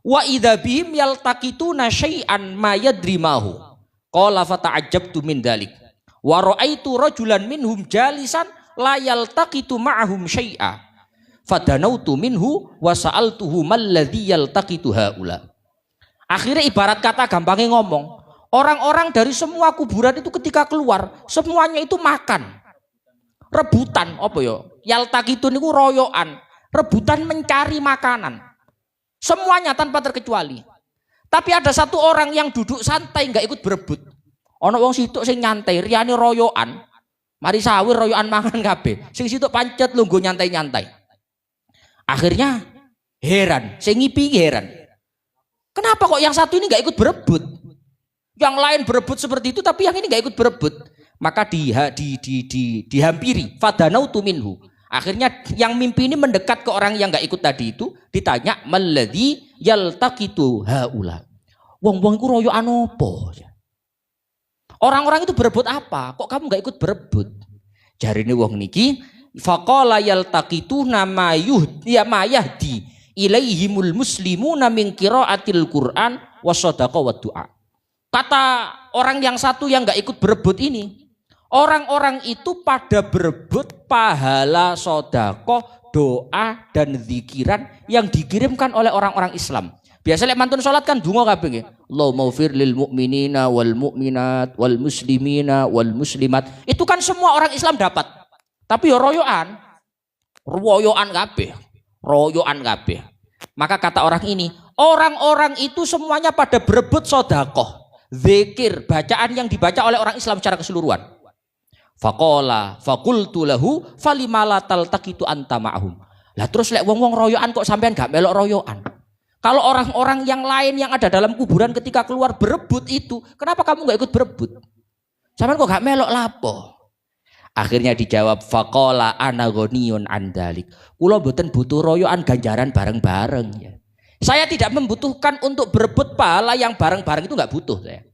Wa idza bihim yaltaqituna syai'an ma yadri mahu. Qala fata'ajjabtu min dalik. Wa ra'aitu rajulan minhum jalisan la yaltaqitu ma'ahum syai'a. Fadanautu minhu wa sa'altuhu mal ladzi yaltaqitu haula. Akhirnya ibarat kata gampangnya ngomong, orang-orang dari semua kuburan itu ketika keluar, semuanya itu makan. Rebutan, apa ya? Yaltaqitun itu royoan, rebutan mencari makanan. Semuanya tanpa terkecuali. Tapi ada satu orang yang duduk santai nggak ikut berebut. Ono wong situk sing nyantai, riyane royoan. Mari sawir royoan mangan kabeh. Sing situk pancet lungguh nyantai-nyantai. Akhirnya heran, sing ngipi heran. Kenapa kok yang satu ini nggak ikut berebut? Yang lain berebut seperti itu, tapi yang ini nggak ikut berebut. Maka dihampiri. Fadanautu minhu. Akhirnya yang mimpi ini mendekat ke orang yang nggak ikut tadi itu, ditanya maladzi yaltaqitu haula. Wong-wong iku royokan apa? Orang-orang itu berebut apa? Kok kamu nggak ikut berebut? Jarine wong niki faqala yaltaqituna ma yahdi ilaihimul muslimuna min qiraatil Qur'an wasadaqah wa du'a. Kata orang yang satu yang nggak ikut berebut ini, orang-orang itu pada berebut pahala sedekah, doa dan zikiran yang dikirimkan oleh orang-orang Islam. Biasa lek mantun salat kan donga kabeh nggih. Allahumma ighfir lil mu'minina wal mu'minat wal muslimina wal muslimat. Itu kan semua orang Islam dapat. Tapi ya royoan kabeh. Royoan kabeh. Maka kata orang ini, orang-orang itu semuanya pada berebut sedekah, zikir, bacaan yang dibaca oleh orang Islam secara keseluruhan. Faqala faqultu lahu falimala taltaqitu anta ma'hum. Lah terus lek wong-wong royoan kok sampean gak melok royoan? Kalau orang-orang yang lain yang ada dalam kuburan ketika keluar berebut itu, kenapa kamu gak ikut berebut? Sampean kok gak melok lapo? Akhirnya dijawab faqala ana ghaniyun andalik. Kula mboten butuh royoan ganjaran bareng-bareng ya. Saya tidak membutuhkan untuk berebut pahala yang bareng-bareng itu enggak butuh saya.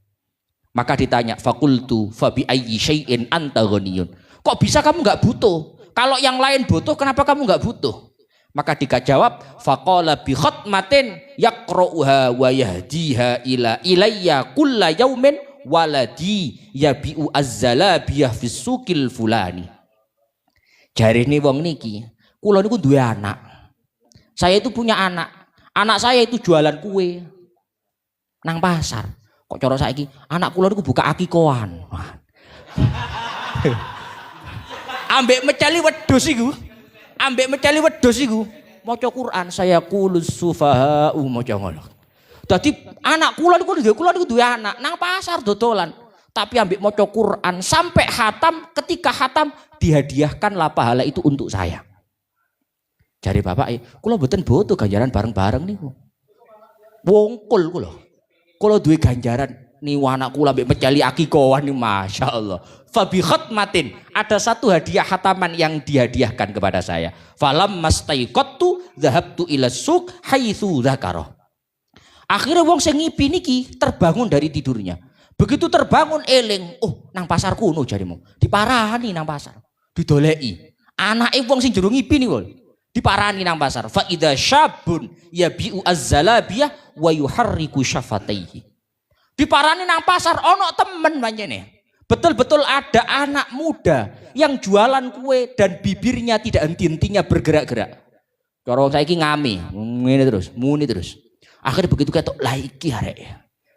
Maka ditanya faqultu fa bi ayyi syai'in anta ghaniyun. Kok bisa kamu enggak butuh? Kalau yang lain butuh kenapa kamu enggak butuh? Maka dijawab faqala bi khatmatin yaqra'uha wa yahdiha ila ilayya kulla yaumin waladi yabi'u azzalabiyah fis suqil fulani. Jarine wong niki, kula niku duwe anak. Saya itu punya anak. Anak saya itu jualan kue nang pasar. Kok cara saiki anak kula niku buka akikohan. Ambek mecali wedhus iku. Ambek mecali wedhus iku maca Quran saya kulus sufaha maca ngono. Dadi anak kula niku duwe anak nang pasar dodolan. Tapi ambek maca Quran sampai khatam, ketika khatam dihadiahkanlah pahala itu untuk saya. Jare bapak, kula mboten butuh ganjaran bareng-bareng niku. Wongkul kula. Kula duwe ganjaran niku anak kula ambek mecali akikohan niku masyaallah. Fabi khatmatin, ada satu hadiah khataman yang dihadiahkan kepada saya. Falam mastaiqattu dhahabtu ila suq haitsu dzakara. Akhirnya wong sing ngipi niki terbangun dari tidurnya. Begitu terbangun eling, oh nang pasar kuno jarimu. Diparani nang pasar. Didoleki. Anake wong sing jero ngipi niku diparani nang pasar. Fa idza syabun yabi'u az-zalabiyah wa yuharriku syafataihi. Diparani nang pasar ono temen panjene. Betul-betul ada anak muda yang jualan kue dan bibirnya tidak henti-hentinya bergerak-gerak. Cara saiki ngami, ngene terus, muni terus. Akhirnya begitu ketok lah iki arek.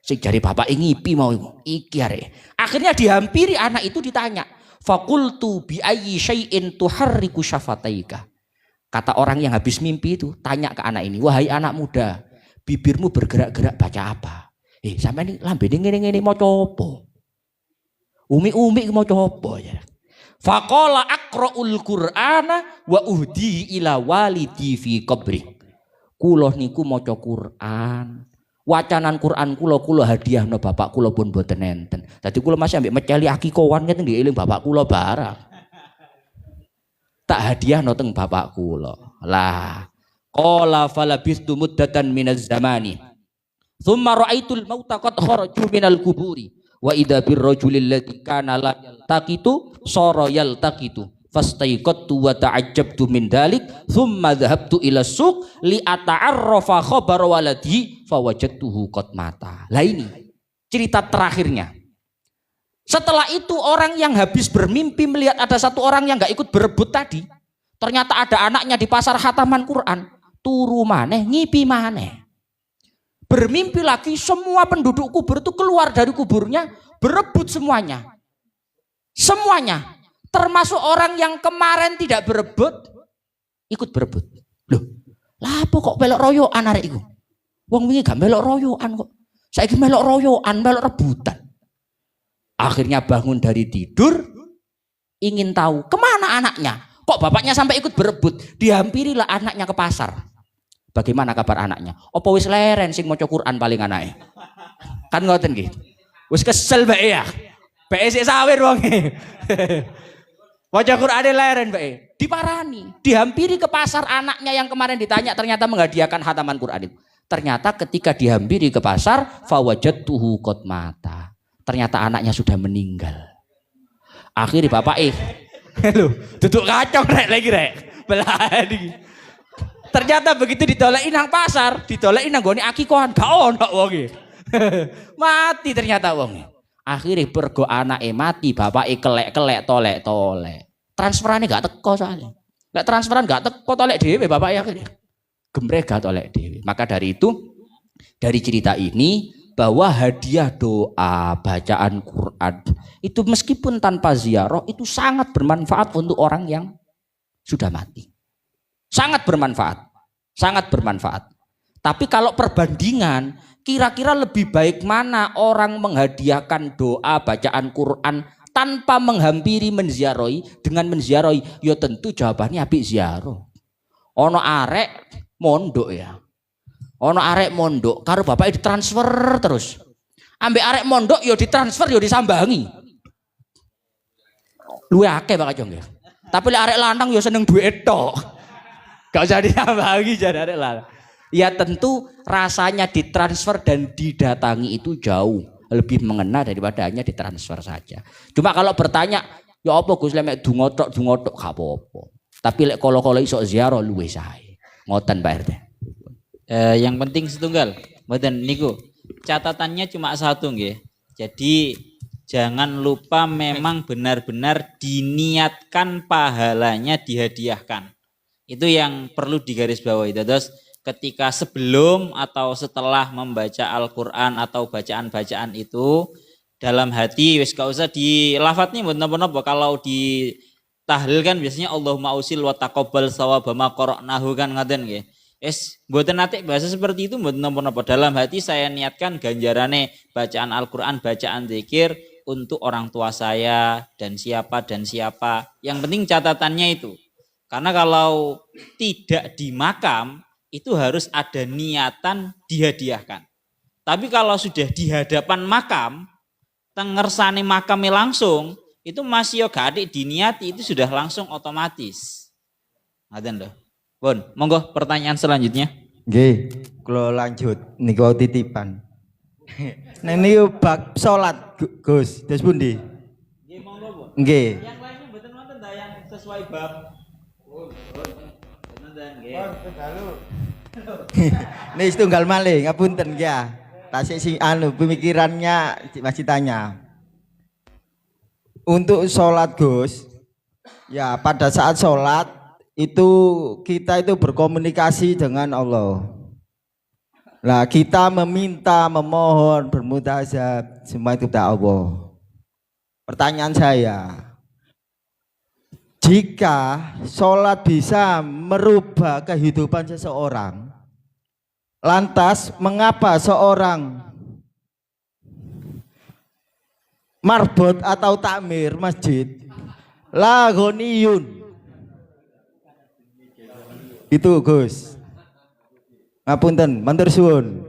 Sing jare bapak ngipi mau iki arek. Akhirnya dihampiri anak itu ditanya, "Faqultu bi ayyi syai'in tuharriku syafataika?" Kata orang yang habis mimpi itu tanya ke anak ini, "Wahai anak muda, bibirmu bergerak-gerak baca apa?" Sampean iki lambene ngene-ngene maca apa? Umi-umi mau coba ya. Faqala aqra'ul Qur'ana wa uhdi ila walidi fi qabri. Kula niku maca Qur'an. Wacanan Qur'an kula hadiahno bapak kula pun mboten enten. Dadi kula masih ambek meceli akikohan ngeten nggih eling bapak kula barang. Tak hadiahno teng bapak kula. Lah, qala falabistu muddatan minaz zamani. Tsumma ra'aitul mauta qad kharaju minal kuburi. Wa idza birrajulil ladzi kana la yaltaqitu sara yaltaqitu fastaiqattu wa ta'ajjabtu min dalik thumma dhahabtu ila suq li ata'arrafa khabar waladi fawajadtuhu qad mata. Lah ini cerita terakhirnya. Setelah itu orang yang habis bermimpi melihat ada satu orang yang enggak ikut berebut tadi, ternyata ada anaknya di pasar khataman Quran, turu maneh ngipi maneh. Bermimpi lagi semua penduduk kubur itu keluar dari kuburnya berebut semuanya. Semuanya. Termasuk orang yang kemarin tidak berebut ikut berebut. Loh, lah apa kok melok royokan arek iku? Wong wingi gak melok royokan kok. Saiki melok royokan, melok rebutan. Akhirnya bangun dari tidur ingin tahu kemana anaknya. Kok bapaknya sampai ikut berebut? Dihampirilah anaknya ke pasar. Bagaimana kabar anaknya? Apa wis leren sing maca Quran paling anake? Kan ngoten nggih. Wis kesel bae ya. Bae sik sawir wonge. Maca Qurane leren bae. Diparani, dihampiri ke pasar anaknya yang kemarin ditanya ternyata menghadiahkan khataman Quran itu. Ternyata ketika dihampiri ke pasar fawajadtuhu qad mata. Ternyata anaknya sudah meninggal. Akhirnya bapak lho, duduk kacang rek lagi rek. Belani. Ternyata begitu ditoleki nang pasar, ditoleki nang gone akikohan, gak ono wonge. Mati ternyata wonge. Akhirnya pergo anake mati, bapake kelek-kelek tolek-tolek. Transferannya gak teko soalnya. Gak transferan gak teko tolek dhewe bapake akhirnya. Gembrega tolek dhewe. Maka dari itu dari cerita ini bahwa hadiah doa, bacaan Quran itu meskipun tanpa ziarah itu sangat bermanfaat untuk orang yang sudah mati. Sangat bermanfaat, sangat bermanfaat. Tapi kalau perbandingan, kira-kira lebih baik mana orang menghadiahkan doa bacaan Quran tanpa menghampiri menziarahi dengan menziarahi? Ya tentu jawabannya apik ziarah. Ono arek mondok ya. Ono arek mondok karo bapake ditransfer terus. Ambek arek mondok ya ditransfer ya disambangi. Luwe akeh Pak Kajong ya. Tapi lek arek lanang ya seneng duit tok. Gak usah ditambahi jadi arek lanang. Ya tentu rasanya ditransfer dan didatangi itu jauh lebih mengena daripada hanya ditransfer saja. Cuma kalau bertanya, ya apa Gus lemek dungotok gak apa-apa. Tapi lek kala-kala iso ziarah luwih sae. Ngoten Pak RT. Yang penting setunggal, mboten niku. Catatannya cuma satu nggih. Jadi jangan lupa memang benar-benar diniatkan pahalanya dihadiahkan. Itu yang perlu digarisbawahi. Terus ketika sebelum atau setelah membaca Al-Quran atau bacaan-bacaan itu dalam hati wis gak usah di lafadznya napa-napa. Kalau di tahlil kan biasanya Allahumma ausil wa taqabbal sawaba ma qara'nahu kan ngaten nggih. Mboten nate bahasa seperti itu mboten napa-napa. Dalam hati saya niatkan ganjarane bacaan Al-Qur'an, bacaan zikir untuk orang tua saya dan siapa. Yang penting catatannya itu. Karena kalau tidak di makam itu harus ada niatan dihadiahkan. Tapi kalau sudah di hadapan makam, tengersane makame langsung, itu masih yo gak adik diniati, itu sudah langsung otomatis. Ngaten lho. Pun, monggo pertanyaan selanjutnya. Nggih, kula lanjut niku titipan. Nek niku bab salat Gus, terus pundi? Nggih, monggo, Bu. Nggih. Yang lainnya mboten wonten ta yang sesuai bab. Mboten nggih. Nih setunggal malih, ngapunten ya. Tasik sing pemikirannya masih tanya. Untuk sholat Gus, ya pada saat sholat itu kita itu berkomunikasi dengan Allah. Lah kita meminta, memohon, bermuntajat, semua itu kepada Allah. Pertanyaan saya, jika sholat bisa merubah kehidupan seseorang, lantas mengapa seorang marbot atau takmir masjid lagoniyun? Itu Gus. Ngapunten, matur suwun.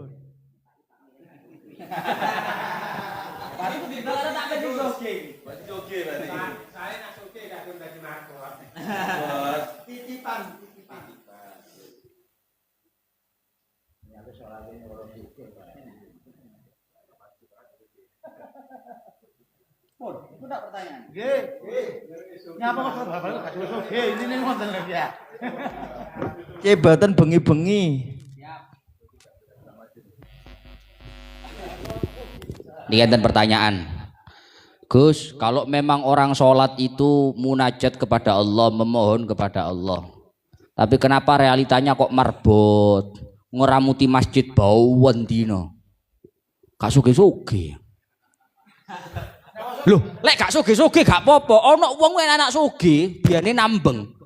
Cebatan bengi-bengi. Ini enten pertanyaan. Gus, kalau memang orang sholat itu munajat kepada Allah, memohon kepada Allah. Tapi kenapa realitanya kok marbot, ngeramuti masjid bauan dino? Gak suge-suge. Loh, lek gak suge-suge gak apa-apa. Ono wong anak suge, biane nambeng.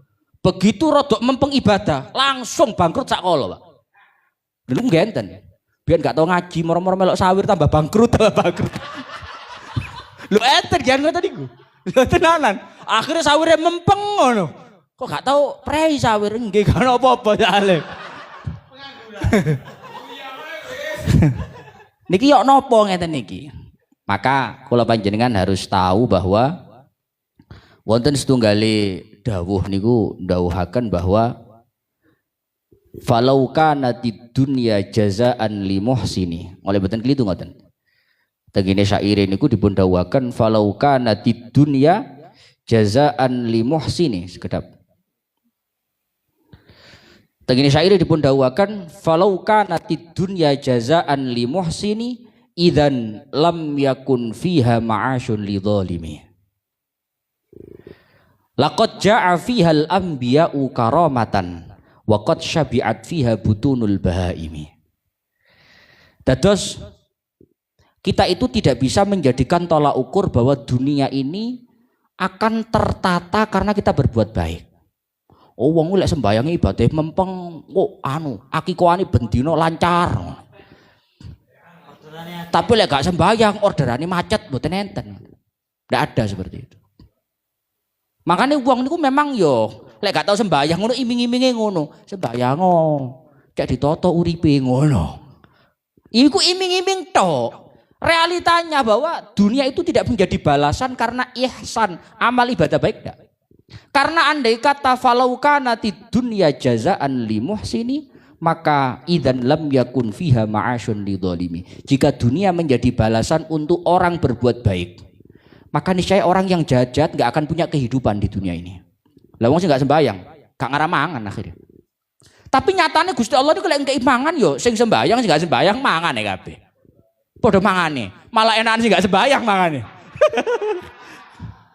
Begitu rodok mempeng ibadah, langsung bangkrut sakala, Pak. Lha ngenten. Biar gak tau ngaji, moro-moro melok sawir tambah bangkrut. Lu enten jangan ngoten niku. Lho tenanan. Akhirnya sawire mempeng ngono. Kok gak tau prei sawir nggih gak ono apa-apa jale. Niki yo napa ngeten niki. Maka kula panjenengan harus tahu bahwa wonten setunggale dawuh niku ndawuhaken bahwa falau kanatid dunya jazaan li muhsini. Oleh boten klitu ngoten. Tengene syair niku dipun dawuhaken falau kanatid dunya jazaan li muhsini. Sekedap. Tengene syair dipun dawuhaken falau kanatid dunya jazaan li muhsini idzan lam yakun fiha ma'asyun li dzalimi. Laqad ja'a fiha al-anbiya'u karamatan wa qad syabi'at fiha butunul bahaimi. Dados kita itu tidak bisa menjadikan tolak ukur bahwa dunia ini akan tertata karena kita berbuat baik. Oh wong lek sembayange ibadah mempeng kok akikoane bendina lancar. Tapi lek gak sembayang orderane macet mboten enten. Ndak ada seperti itu. Makanya uang niku memang yo lek gak tau sembayang ngono iming-iminge ngono. Sembayang cek ditoto uripe ngono. Iku iming-iming tok. Realitanya bahwa dunia itu tidak menjadi balasan karena ihsan, amal ibadah baik enggak. Karena andai kata falau kanatid dunya jazaan li muhsini maka idzan lam yakun fiha ma'asyun li dzalimi. Jika dunia menjadi balasan untuk orang berbuat baik, maka niscaya orang yang jahat-jahat enggak akan punya kehidupan di dunia ini. Lah wong sing enggak sembayang, gak ngaramangan akhirnya. Tapi nyatane Gusti Allah niku lek engke mangan yo sing sembayang sing gak sembayang mangane kabeh. Padha mangane, malah enakan sing gak sembayang mangane.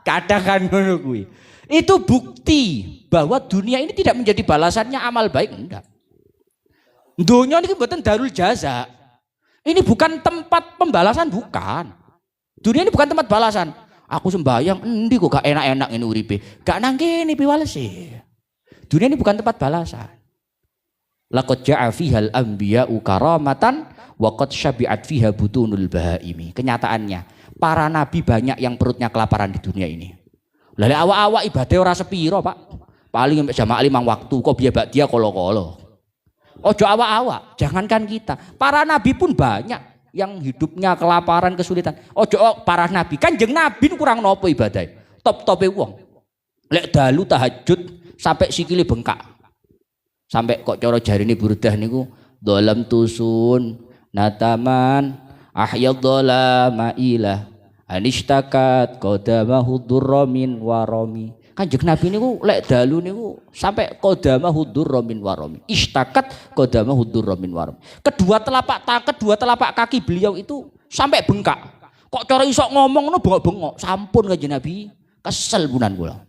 Kadang kan ngono kuwi. Itu bukti bahwa dunia ini tidak menjadi balasannya amal baik enggak. Dunia ini bukan darul jaza. Ini bukan tempat pembalasan, bukan. Dunia ini bukan tempat balasan. Aku sembahyang, endi kok gak enak-enak ini uripe. Gak nang kene piwalese. Dunia ini bukan tempat balasan. Laqad ja'a fihal anbiya'u karamatan wa qad syabi'at fiha butunul bahaimi. Kenyataannya, para nabi banyak yang perutnya kelaparan di dunia ini. Lah awak-awak ibadah ora sepiro, Pak. Paling sampai jamaah 5 waktu kok biya bak dia kolo-kolo. Ojo awak-awak, jangankan kita. Para nabi pun banyak yang hidupnya kelaparan, kesulitan. Ojo para nabi, Kanjeng Nabi kurang nopo ibadah. Top-tope wong. Lek dalu tahajud sampai sikile bengkak. Sampai kok cara jarine Burdah niku dolam tusun nataman ahyad dolama ilah anishtakat qadamahu durramin warami. Kanjeng Nabi niku lek dalu niku sampai qadamahu durramin warami. Ishtakat qadamahu durramin warami. Kedua telapak kaki beliau itu sampai bengkak. Kok cara iso ngomong ngono bengok-bengok. Sampun Kanjeng Nabi, kesel punan kula.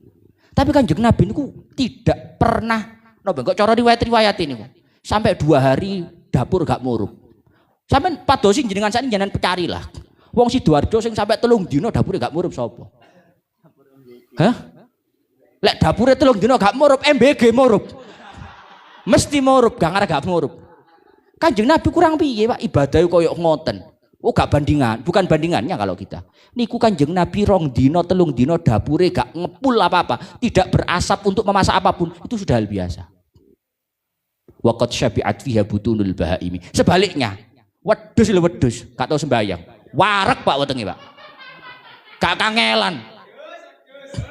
Tapi Kanjeng Nabi niku tidak pernah kok cara riwayat ini sampai 2 hari dapur gak murup. Sampai padosi jenengan sakniki jenengan pecari lah. Wong Sidoarjo sing sampai 3 dina dapure gak murup sapa? Hah? Lek dapure 3 dina gak murup, MBG murup. Mesti murup, gak ngarep gak murup. Kanjeng Nabi kurang piye, Pak? Ibadah koyo ngoten. Oh gak bandingan, bukan bandingannya kalau kita. Niku Kanjeng Nabi 2 dina 3 dina dapure gak ngepul apa-apa, tidak berasap untuk memasak apapun, itu sudah hal biasa. Waqad syabi'at fiha butunul bahaimi. Sebaliknya, wedhus, gak tau sembahyang. Warek Pak wetenge, Pak. Gak kangelan.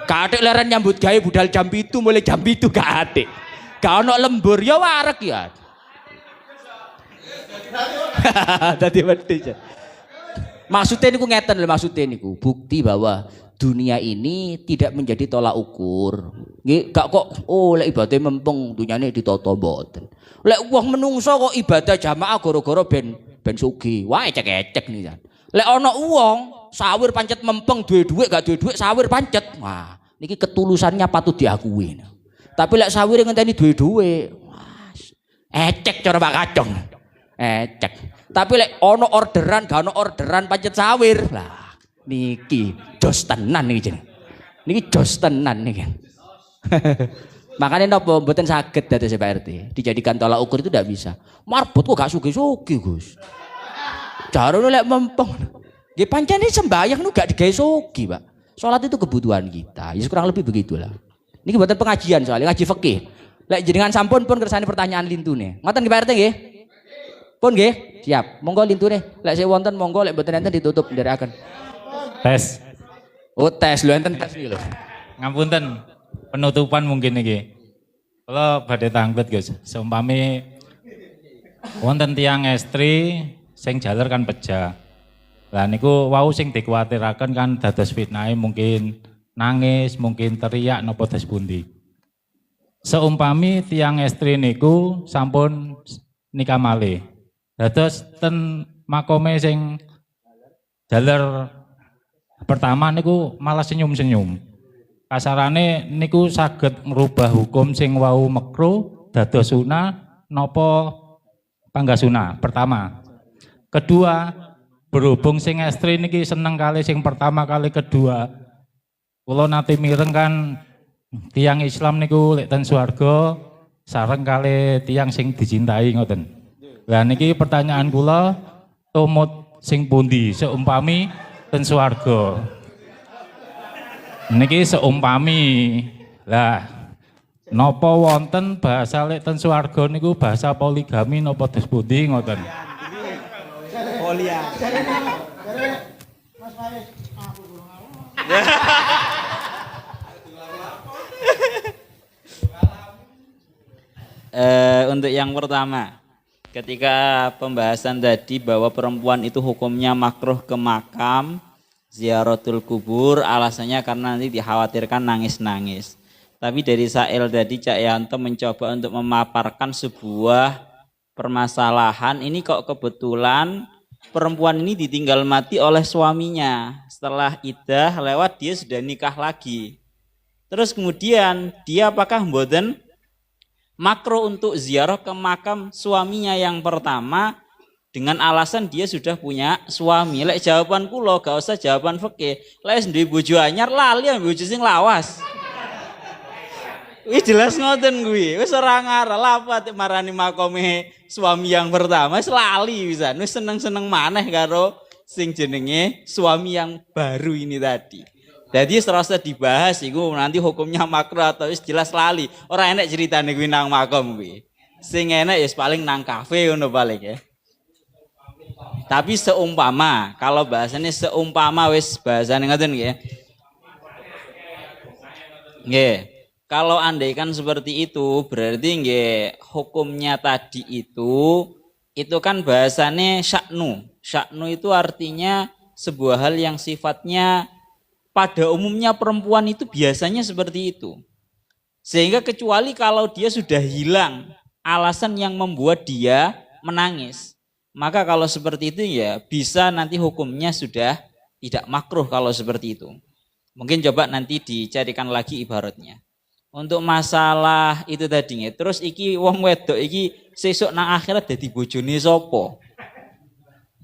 Gak atik leren nyambut gawe budal jam 7 mulai jam 7 gak atik. Gak ono lembur ya warek ya. Dadi wedhus. Maksudnya niku ngeten lho, maksudnya niku bukti bahwa dunia ini tidak menjadi tolak ukur. Nggih, gak kok lek ibadah mempeng dunyane ditata mboten. Lek wong menungso kok ibadah jamaah gara-gara ben sugih. Wah ecek-ecek nih kan. Lek ana wong sawir pancet mempeng duwe dhuwit gak duwe dhuwit sawir pancet. Wah, niki ketulusannya patut diakui. Tapi lek sawir ngenteni duwe dhuwit, wah ecek cara Pak Kacong. Ecek. Tapi lek ono orderan gak ono orderan pancet sawir. Lah niki jos tenan niki jeneng. Niki jos tenan niki. Makanya napa mboten saged dados Pak RT. Dijadikan tolak ukur itu tidak bisa. Marbot kok gak sugih-sugih, Gus. Jarone lek mempeng. Nggih pancen sembahyang nu gak digawe sugih, Pak. Salat itu kebutuhan kita. Ya kurang lebih begitulah. Niki mboten pengajian soalnya ngaji fikih. Lek jenengan sampun pun kersane pertanyaan lintune. Ngoten nggih Pak RT nggih? Pun nggih, siap. Monggo lintune. Lek saya wonten monggo, lek mboten enten ditutup nderekaken. Tes. Oh, tes lho enten tes iki lho. Ngapunten, penutupan mungkin iki. Kula badhe tanglet, Gus. Seumpami wonten tiyang estri sing jaler kan pejah. Lah niku wau sing dikuwatiraken kan dados fitnahe mungkin nangis, mungkin teriak napa dados pundi. Seumpami tiyang estri niku sampun nikah malih. Dados ten makome sing jaler pertama niku malah senyum-senyum. Kasarane niku saged ngrubah hukum sing wau makruh dados sunah napa panggah sunah. Pertama. Kedua, berhubung sing estri niki seneng kali sing pertama kali kedua. Kula nate mireng kan tiyang Islam niku lek ten swarga sareng kali tiyang sing dicintai ngoten. Lah niki pertanyaan kula tumut sing pundi seumpami ten swarga. Niki seumpami. Lah napa wonten bahasa lek ten swarga niku bahasa poligami napa dos pundi ngoten. Polia. Mas Faris. Untuk yang pertama, ketika pembahasan tadi bahwa perempuan itu hukumnya makruh ke makam, ziaratul kubur, alasannya karena nanti dikhawatirkan nangis-nangis. Tapi dari Sail tadi Cak Yanto mencoba untuk memaparkan sebuah permasalahan, ini kok kebetulan perempuan ini ditinggal mati oleh suaminya. Setelah iddah lewat dia sudah nikah lagi. Terus kemudian dia apakah mboten makruh untuk ziarah ke makam suaminya yang pertama dengan alasan dia sudah punya suami. Lek jawaban kula gak usah jawaban fikih. Lek duwe bojo anyar lali ambek bojo sing lawas. Wis jelas ngoten kuwi. Wis ora ngarah apa marani makome suami yang pertama wis lali pisan. Wis seneng-seneng maneh karo sing jenenge suami yang baru ini tadi. Jadi serasa dibahas iku nanti hukumnya makruh atau wis jelas lali. Ora enek ceritane kuwi nang makom kuwi. Sing enek ya paling nang kafe ngono paling ya. Tapi seumpama, kalau bahasanya seumpama wis bahasane ngoten nggih. Nggih. Kalau andaikan seperti itu berarti nggih hukumnya tadi itu kan bahasane sya'nu. Sya'nu itu artinya sebuah hal yang sifatnya pada umumnya perempuan itu biasanya seperti itu. Sehingga kecuali kalau dia sudah hilang alasan yang membuat dia menangis. Maka kalau seperti itu ya bisa nanti hukumnya sudah tidak makruh kalau seperti itu. Mungkin coba nanti dicarikan lagi ibaratnya. Untuk masalah itu tadinya. Terus iki wong wedok iki sesuk nang akhirat dadi bojone sapa?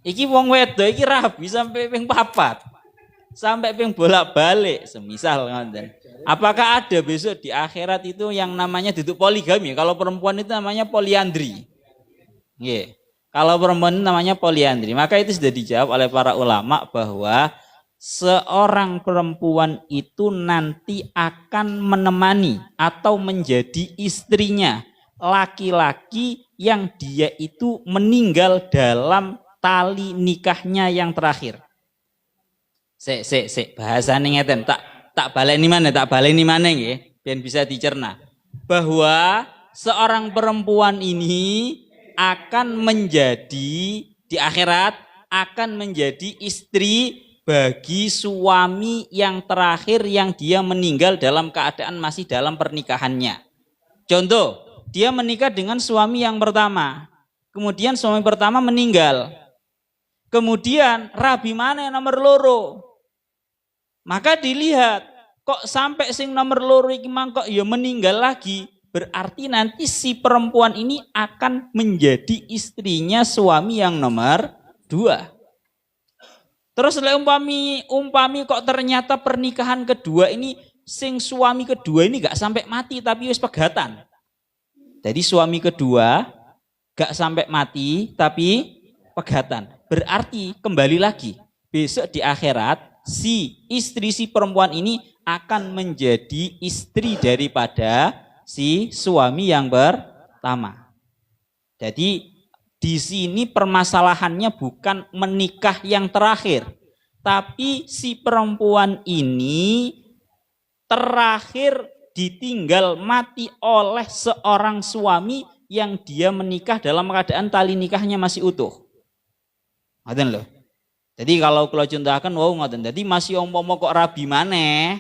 Iki wong wedok iki rabi sampai ping 4. Sampai ping bolak-balik semisal ngoten. Apakah ada besok di akhirat itu yang namanya duduk poligami? Kalau perempuan itu namanya poliandri. Nggih. Kalau perempuan itu namanya poliandri. Maka itu sudah dijawab oleh para ulama bahwa seorang perempuan itu nanti akan menemani atau menjadi istrinya laki-laki yang dia itu meninggal dalam tali nikahnya yang terakhir. Bahasane ngeten tak baleni maneh nggih ben bisa dicerna bahwa seorang perempuan ini akan menjadi di akhirat akan menjadi istri bagi suami yang terakhir yang dia meninggal dalam keadaan masih dalam pernikahannya. Contoh, dia menikah dengan suami yang pertama. Kemudian suami pertama meninggal. Kemudian rabi mana nomor loro. Maka dilihat, kok sampai sing nomor loro iki mangkok ya meninggal lagi. Berarti nanti si perempuan ini akan menjadi istrinya suami yang nomor 2. Terus umpami kok ternyata pernikahan kedua ini sing suami kedua ini gak sampai mati tapi wis pegatan. Jadi suami kedua gak sampai mati tapi pegatan. Berarti kembali lagi besok di akhirat si istri si perempuan ini akan menjadi istri daripada si suami yang pertama. Jadi di sini permasalahannya bukan menikah yang terakhir, tapi si perempuan ini terakhir ditinggal mati oleh seorang suami yang dia menikah dalam keadaan tali nikahnya masih utuh. Ngoten lho. Jadi kalau contohkan wow ngoten. Jadi masih umpama kok rabi maneh,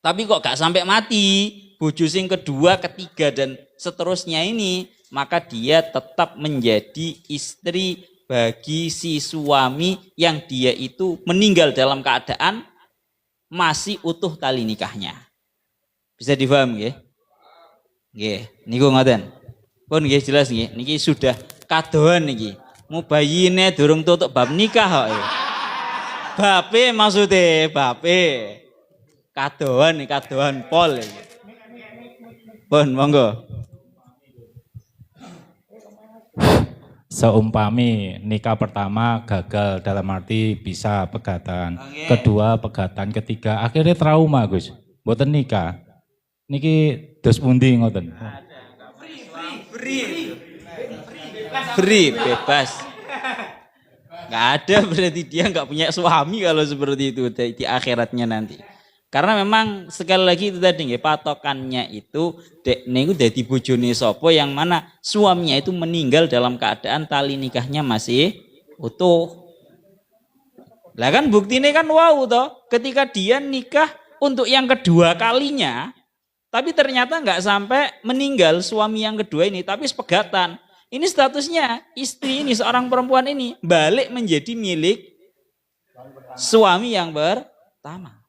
tapi kok gak sampai mati, bojo sing kedua, ketiga dan seterusnya ini, maka dia tetap menjadi istri bagi si suami yang dia itu meninggal dalam keadaan masih utuh tali nikahnya. Bisa difaham nggih? Nggih, niku ngoten. Pun nggih jelas nggih, niki sudah kadohan niki. Mubayine durung tutuk bab nikah kok. Bape maksude, bape. Kadohan pol iki. Pun monggo. Seumpami nikah pertama gagal dalam arti bisa pegatan, kedua pegatan, ketiga akhirnya trauma Gus, mboten nikah. Niki dos pundi ngoten? Free, bebas. Nggak ada berarti dia nggak punya suami kalau seperti itu di akhiratnya nanti. Karena memang sekali lagi itu tadi nggih patokannya itu dekne iku dadi bojone sapa yang mana suaminya itu meninggal dalam keadaan tali nikahnya masih utuh. Lah kan buktine kan wow toh ketika dia nikah untuk yang kedua kalinya tapi ternyata nggak sampai meninggal suami yang kedua ini tapi sepegatan. Ini statusnya istri ini seorang perempuan ini balik menjadi milik suami yang pertama.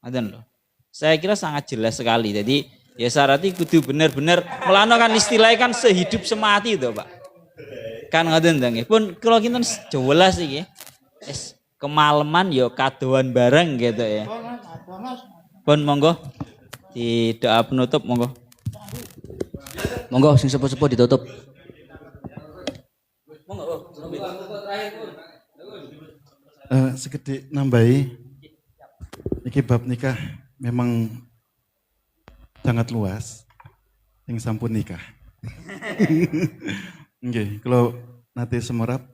Loh. Saya kira sangat jelas sekali. Jadi Ya syaratnya kudu bener-bener melano kan istilahnya kan sehidup semati itu Pak. Kan ngoten to nggih. Pun kula kinten jelas iki. Wis kemalaman ya kadoan bareng gitu ya. Pun monggo di doa penutup monggo. Monggo sing sepuh-sepuh ditutup. Sekedhik nambahi iki bab nikah memang sangat luas yang sampun nikah. Nggih, kalau nanti semerap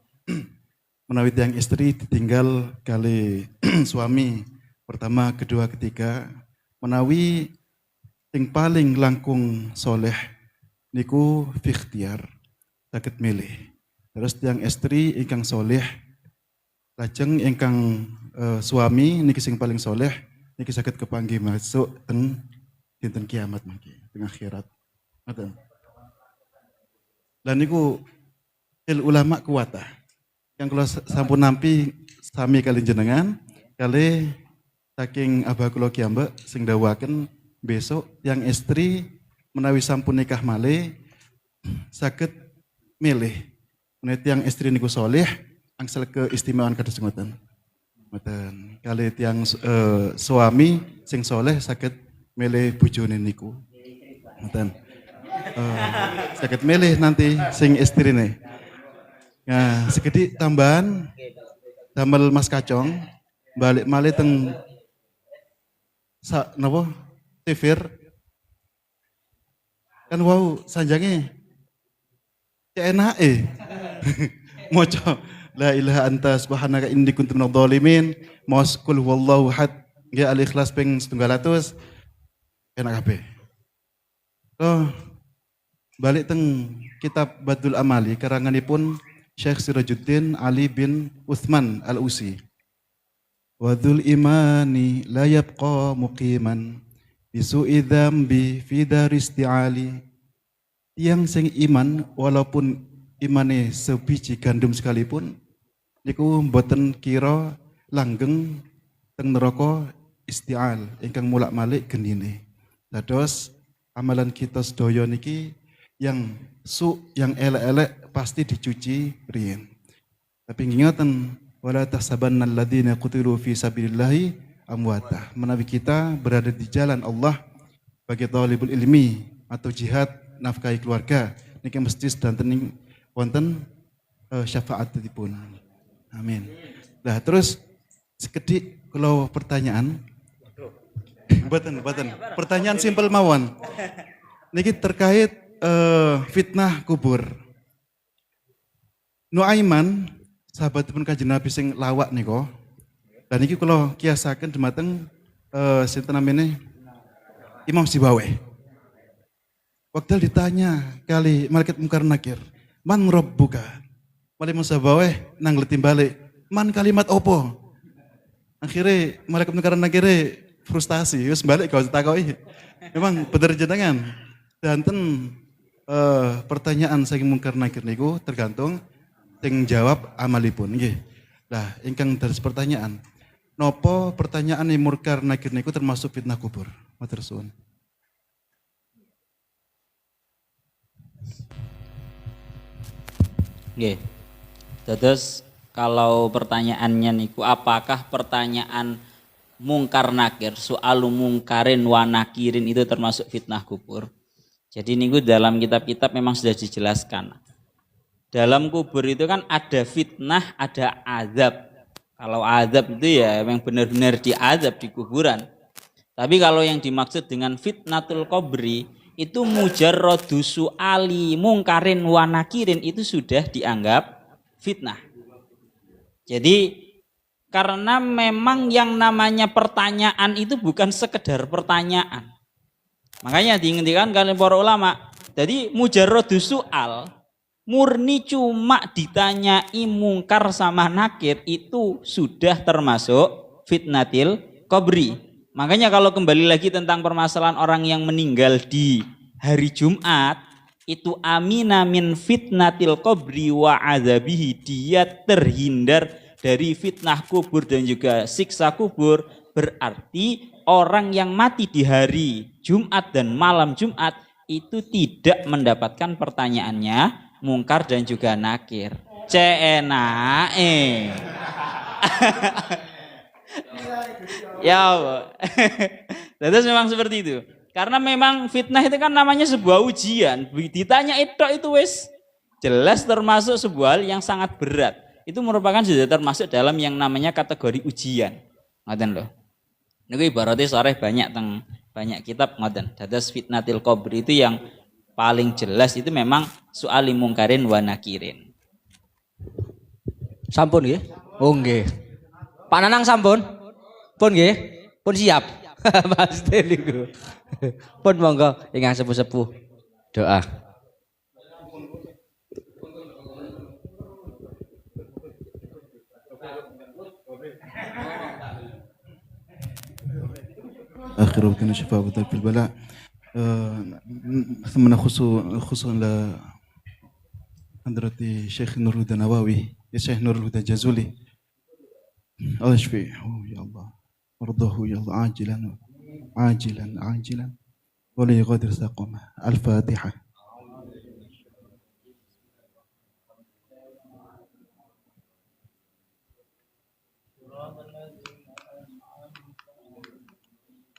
menawi tiang istri ditinggal kali suami pertama, kedua, ketiga, menawi yang paling langkung soleh niku ikhtiar saged milih. Terus tiang istri ingkang soleh lajeng ingkang suami niki sing paling soleh niki saged kepanggih masuk teng dinten kiamat mangke teng akhirat. Ngoten. Lan niku ulama kuwatah. Yang kula sampun nampi sami kali jenengan kali saking abah kula kiambek sing dawuhaken besok yang istri menawi sampun nikah malih saged milih. Menawi tiang istri niku soleh angsal keistimewaan kados ngoten. Ngoten. Kali tiang suami sing soleh saged milih bojone niku. Ngoten. Saged milih nanti sing istrine. Nah, segede tambahan damel Mas Kacong balik malih teng napa tifir kan wow sanjange cek enake maca la ilaha anta subhanaka inni kuntu minadh dhalimin maos kul huwallahu ahad nggih al ikhlas ping 700 enak kabeh. Balik teng kitab Badul Amali karanganipun Syekh Sirajuddin Ali bin Uthman Al-Usi. Wadhul imani la yabqa muqiman bisu'i dzambi fi daristi'ali. Tiang sing iman walaupun imane sebiji gandum sekalipun niku mboten kira langgeng teng neraka isti'al ingkang mulak-malik genine. Dados amalan kita sedaya niki yang yang elek-elek pasti dicuci riyen. Tapi ingatan wala tahsabanna alladziina qutilu fi sabilillahi amwata. Menawi kita berada di jalan Allah bagi thalibul ilmi atau jihad nafkahi keluarga niki mesti sedanten wonten syafaatipun. Amin. Nah, terus sekedhik kalau pertanyaan Mboten. Pertanyaan simpel mawon. Niki terkait fitnah kubur. Nuaiman sahabatipun Kanjeng Nabi sing lawak niko. Dan niki kula kiasaken dumateng sinten namene Imam Sibaweh. Waktu ditanya kali malaikat mungkar nakir, "Man rabbuka?" Malaikat Sibaweh nang letim balik, "Man kalimat opo?" Akhirnya malaikat mungkar nakir frustasi, wis balik kau takoki. Memang bener jenengan. Danten pertanyaan saking mungkar nakir niku tergantung sing jawab amalipun nggih. Lah ingkang dados pertanyaan, nopo pertanyaan yang mungkar nakir niku termasuk fitnah kubur? Matur suwun. Nggih. Terus kalau pertanyaannya niku apakah pertanyaan mungkar nakir, soalu mungkarin wa nakirin itu termasuk fitnah kubur? Jadi niku dalam kitab-kitab memang sudah dijelaskan. Dalam kubur itu kan ada fitnah, ada azab. Kalau azab itu ya memang benar-benar diazab di kuburan. Tapi kalau yang dimaksud dengan fitnatul qabri itu mujarradu su'ali mungkarin wa nakirin itu sudah dianggap fitnah. Jadi karena memang yang namanya pertanyaan itu bukan sekedar pertanyaan. Makanya diingatkan kalian para ulama. Jadi mujarradu su'al murni cuma ditanyai mungkar sama nakir itu sudah termasuk fitnatil qabri. Makanya kalau kembali lagi tentang permasalahan orang yang meninggal di hari Jumat itu amina min fitnatil qabri wa azabihi, dia terhindar dari fitnah kubur dan juga siksa kubur Berarti orang yang mati di hari Jumat dan malam Jumat itu tidak mendapatkan pertanyaannya mungkar dan juga nakir. CNAE. Ya Allah. Terus memang seperti itu. Karena memang fitnah itu kan namanya sebuah ujian. Ditanya itu wis jelas termasuk sebuah hal yang sangat berat. Itu merupakan sudah termasuk dalam yang namanya kategori ujian. Ngoten lho. Niku ibaratnya sore banyak kitab ngoten. Dados fitnatil qabri itu yang paling jelas itu memang soal mungkarin wa nakirin. Sampun nggih? Oh nggih. Pak Nanang sampun? Pun nggih? Pun siap? Pasti niku. Pun monggo ingkang sepuh-sepuh doa. آخر وقتنا شفاء وذل في البلاء ثم نخص لحضرة الشيخ نور الهدى النواوي يا شيخ نور الهدى الجازولي الله يشفيه يا الله وارضاه يا الله عاجلا ولا يغادر سقما. الفاتحة.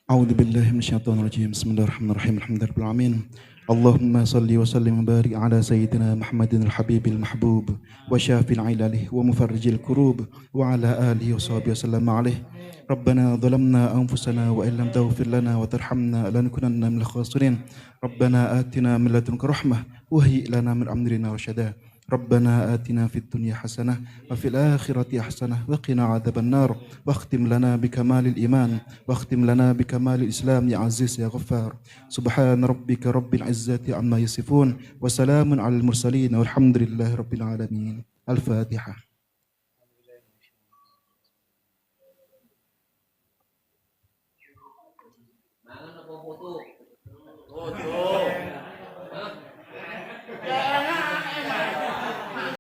أعوذ بالله من الشيطان الرجيم. بسم الله الرحمن الرحيم. الحمد لله رب العالمين. اللهم صل وسلم وبارك على سيدنا محمد الحبيب المحبوب وشافي العلل ومفرج الكروب وعلى آله وصحبه وسلم عليه. ربنا ظلمنا أنفسنا وإن لم تغفر لنا وترحمنا لنكونن من الخاسرين. ربنا آتنا من لدنك رحمة وهيئ لنا من أمرنا رشدا. ربنا آتنا في الدنيا حسنة وفي الآخرة حسنة وقنا عذاب النار واختم لنا بكمال الإيمان واختم لنا بكمال الإسلام يا عزيز يا غفار. سبحان ربك رب العزة عما يصفون وسلام على المرسلين والحمد لله رب العالمين. الفاتحة.